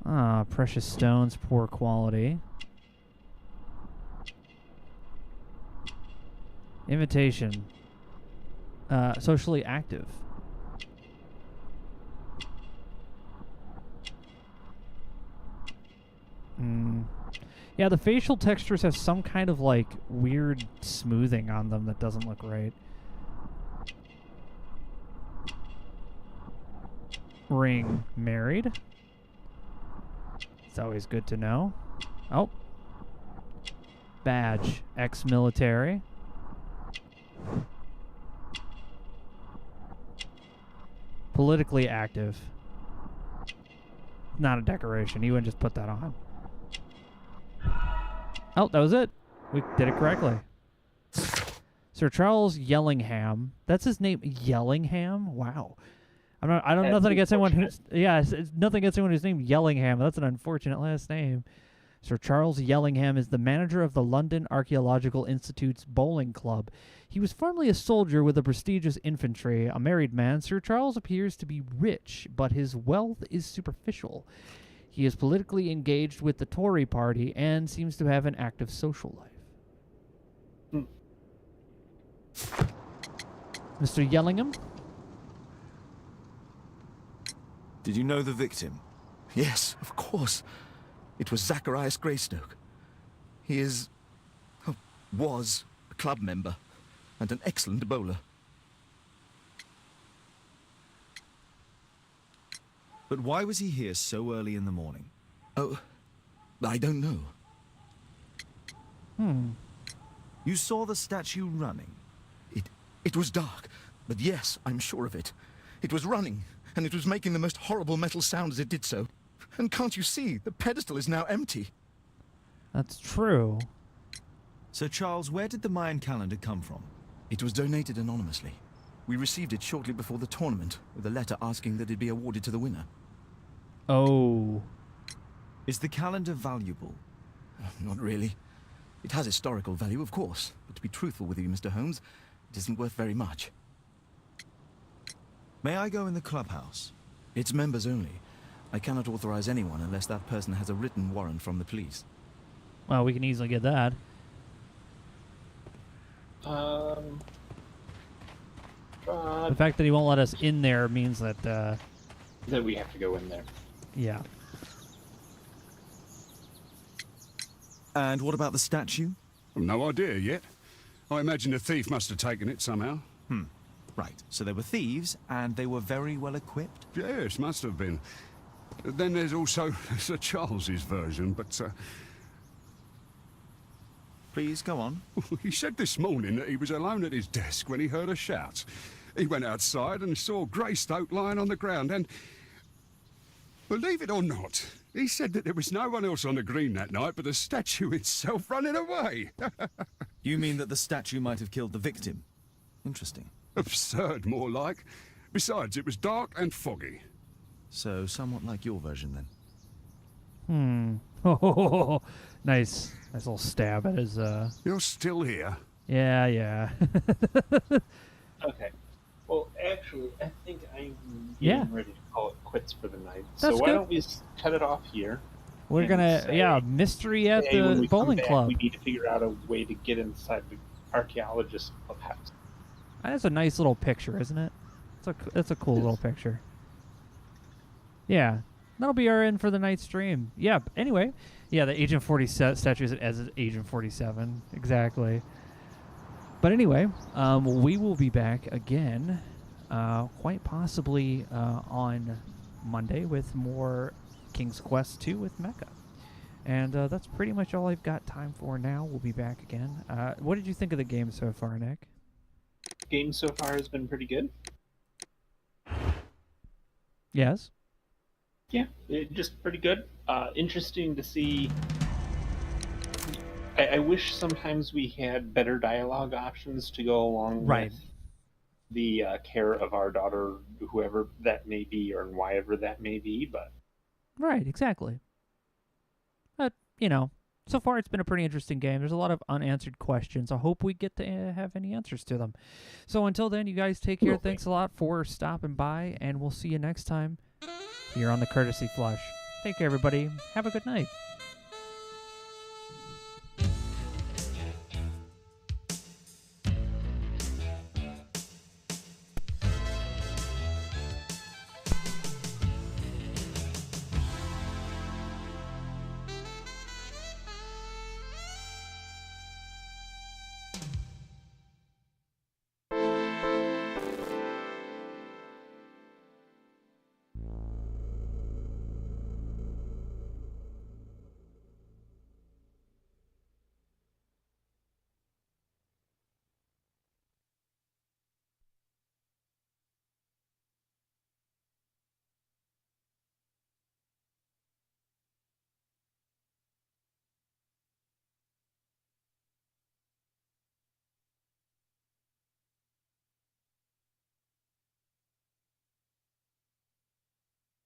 Ah, precious stones, poor quality. Invitation. Socially active. Yeah, the facial textures have some kind of like weird smoothing on them that doesn't look right. Ring. Married. It's always good to know. Oh. Badge. Ex-military. Politically active. Not a decoration. You wouldn't just put that on. Oh, that was it. We did it correctly. Sir Charles Yellingham. That's his name, Yellingham? Wow. I don't nothing against anyone who's it's nothing against anyone who's named Yellingham. That's an unfortunate last name. Sir Charles Yellingham is the manager of the London Archaeological Institute's bowling club. He was formerly a soldier with the prestigious infantry, a married man. Sir Charles appears to be rich, but his wealth is superficial. He is politically engaged with the Tory party and seems to have an active social life. Mr. Yellingham? Did you know the victim? Yes, of course. It was Zacharias Greystoke. He is... was a club member and an excellent bowler. But why was he here so early in the morning? Oh, I don't know. You saw the statue running? It was dark, but yes, I'm sure of it. It was running, and it was making the most horrible metal sound as it did so. And can't you see, the pedestal is now empty. That's true. Sir Charles, where did the Mayan calendar come from? It was donated anonymously. We received it shortly before the tournament, with a letter asking that it be awarded to the winner. Oh. Is the calendar valuable? Not really. It has historical value, of course, but to be truthful with you, Mr. Holmes, it isn't worth very much. May I go in the clubhouse? It's members only. I cannot authorize anyone unless that person has a written warrant from the police. Well, we can easily get that. The fact that he won't let us in there means that... that we have to go in there. Yeah. And what about the statue? No idea yet. I imagine the thief must have taken it somehow. Right, so they were thieves, and they were very well equipped? Yes, must have been. Then there's also Sir Charles's version, but... Please, go on. He said this morning that he was alone at his desk when he heard a shout. He went outside and saw Greystoke lying on the ground, and... Believe it or not, he said that there was no one else on the green that night but the statue itself running away. You mean that the statue might have killed the victim? Interesting. Absurd, more like. Besides, it was dark and foggy. So, somewhat like your version, then. Oh, nice. Nice little stab at his, You're still here? Yeah. Okay. Well, actually, I think I'm getting ready to call it quits for the night. So why don't we cut it off here? We're gonna, mystery at the bowling club. We need to figure out a way to get inside the archaeologist clubhouse. That's a nice little picture, isn't it? It's a cool little picture. Yeah. That'll be our end for the night stream. Yeah, anyway. Yeah, the Agent 47 statue is as Agent 47. Exactly. But anyway, we will be back again, quite possibly on Monday with more King's Quest 2 with Mecha. And that's pretty much all I've got time for now. We'll be back again. What did you think of the game so far, Nick? Game so far has been pretty good. Yes? Yeah, just pretty good. Interesting to see. I wish sometimes we had better dialogue options to go along with the care of our daughter, whoever that may be, or whyever that may be, but... Right, exactly. But, so far it's been a pretty interesting game. There's a lot of unanswered questions. I hope we get to have any answers to them. So until then, you guys take care. Thanks a lot for stopping by, and we'll see you next time here on the Courtesy Flush. Take care, everybody. Have a good night.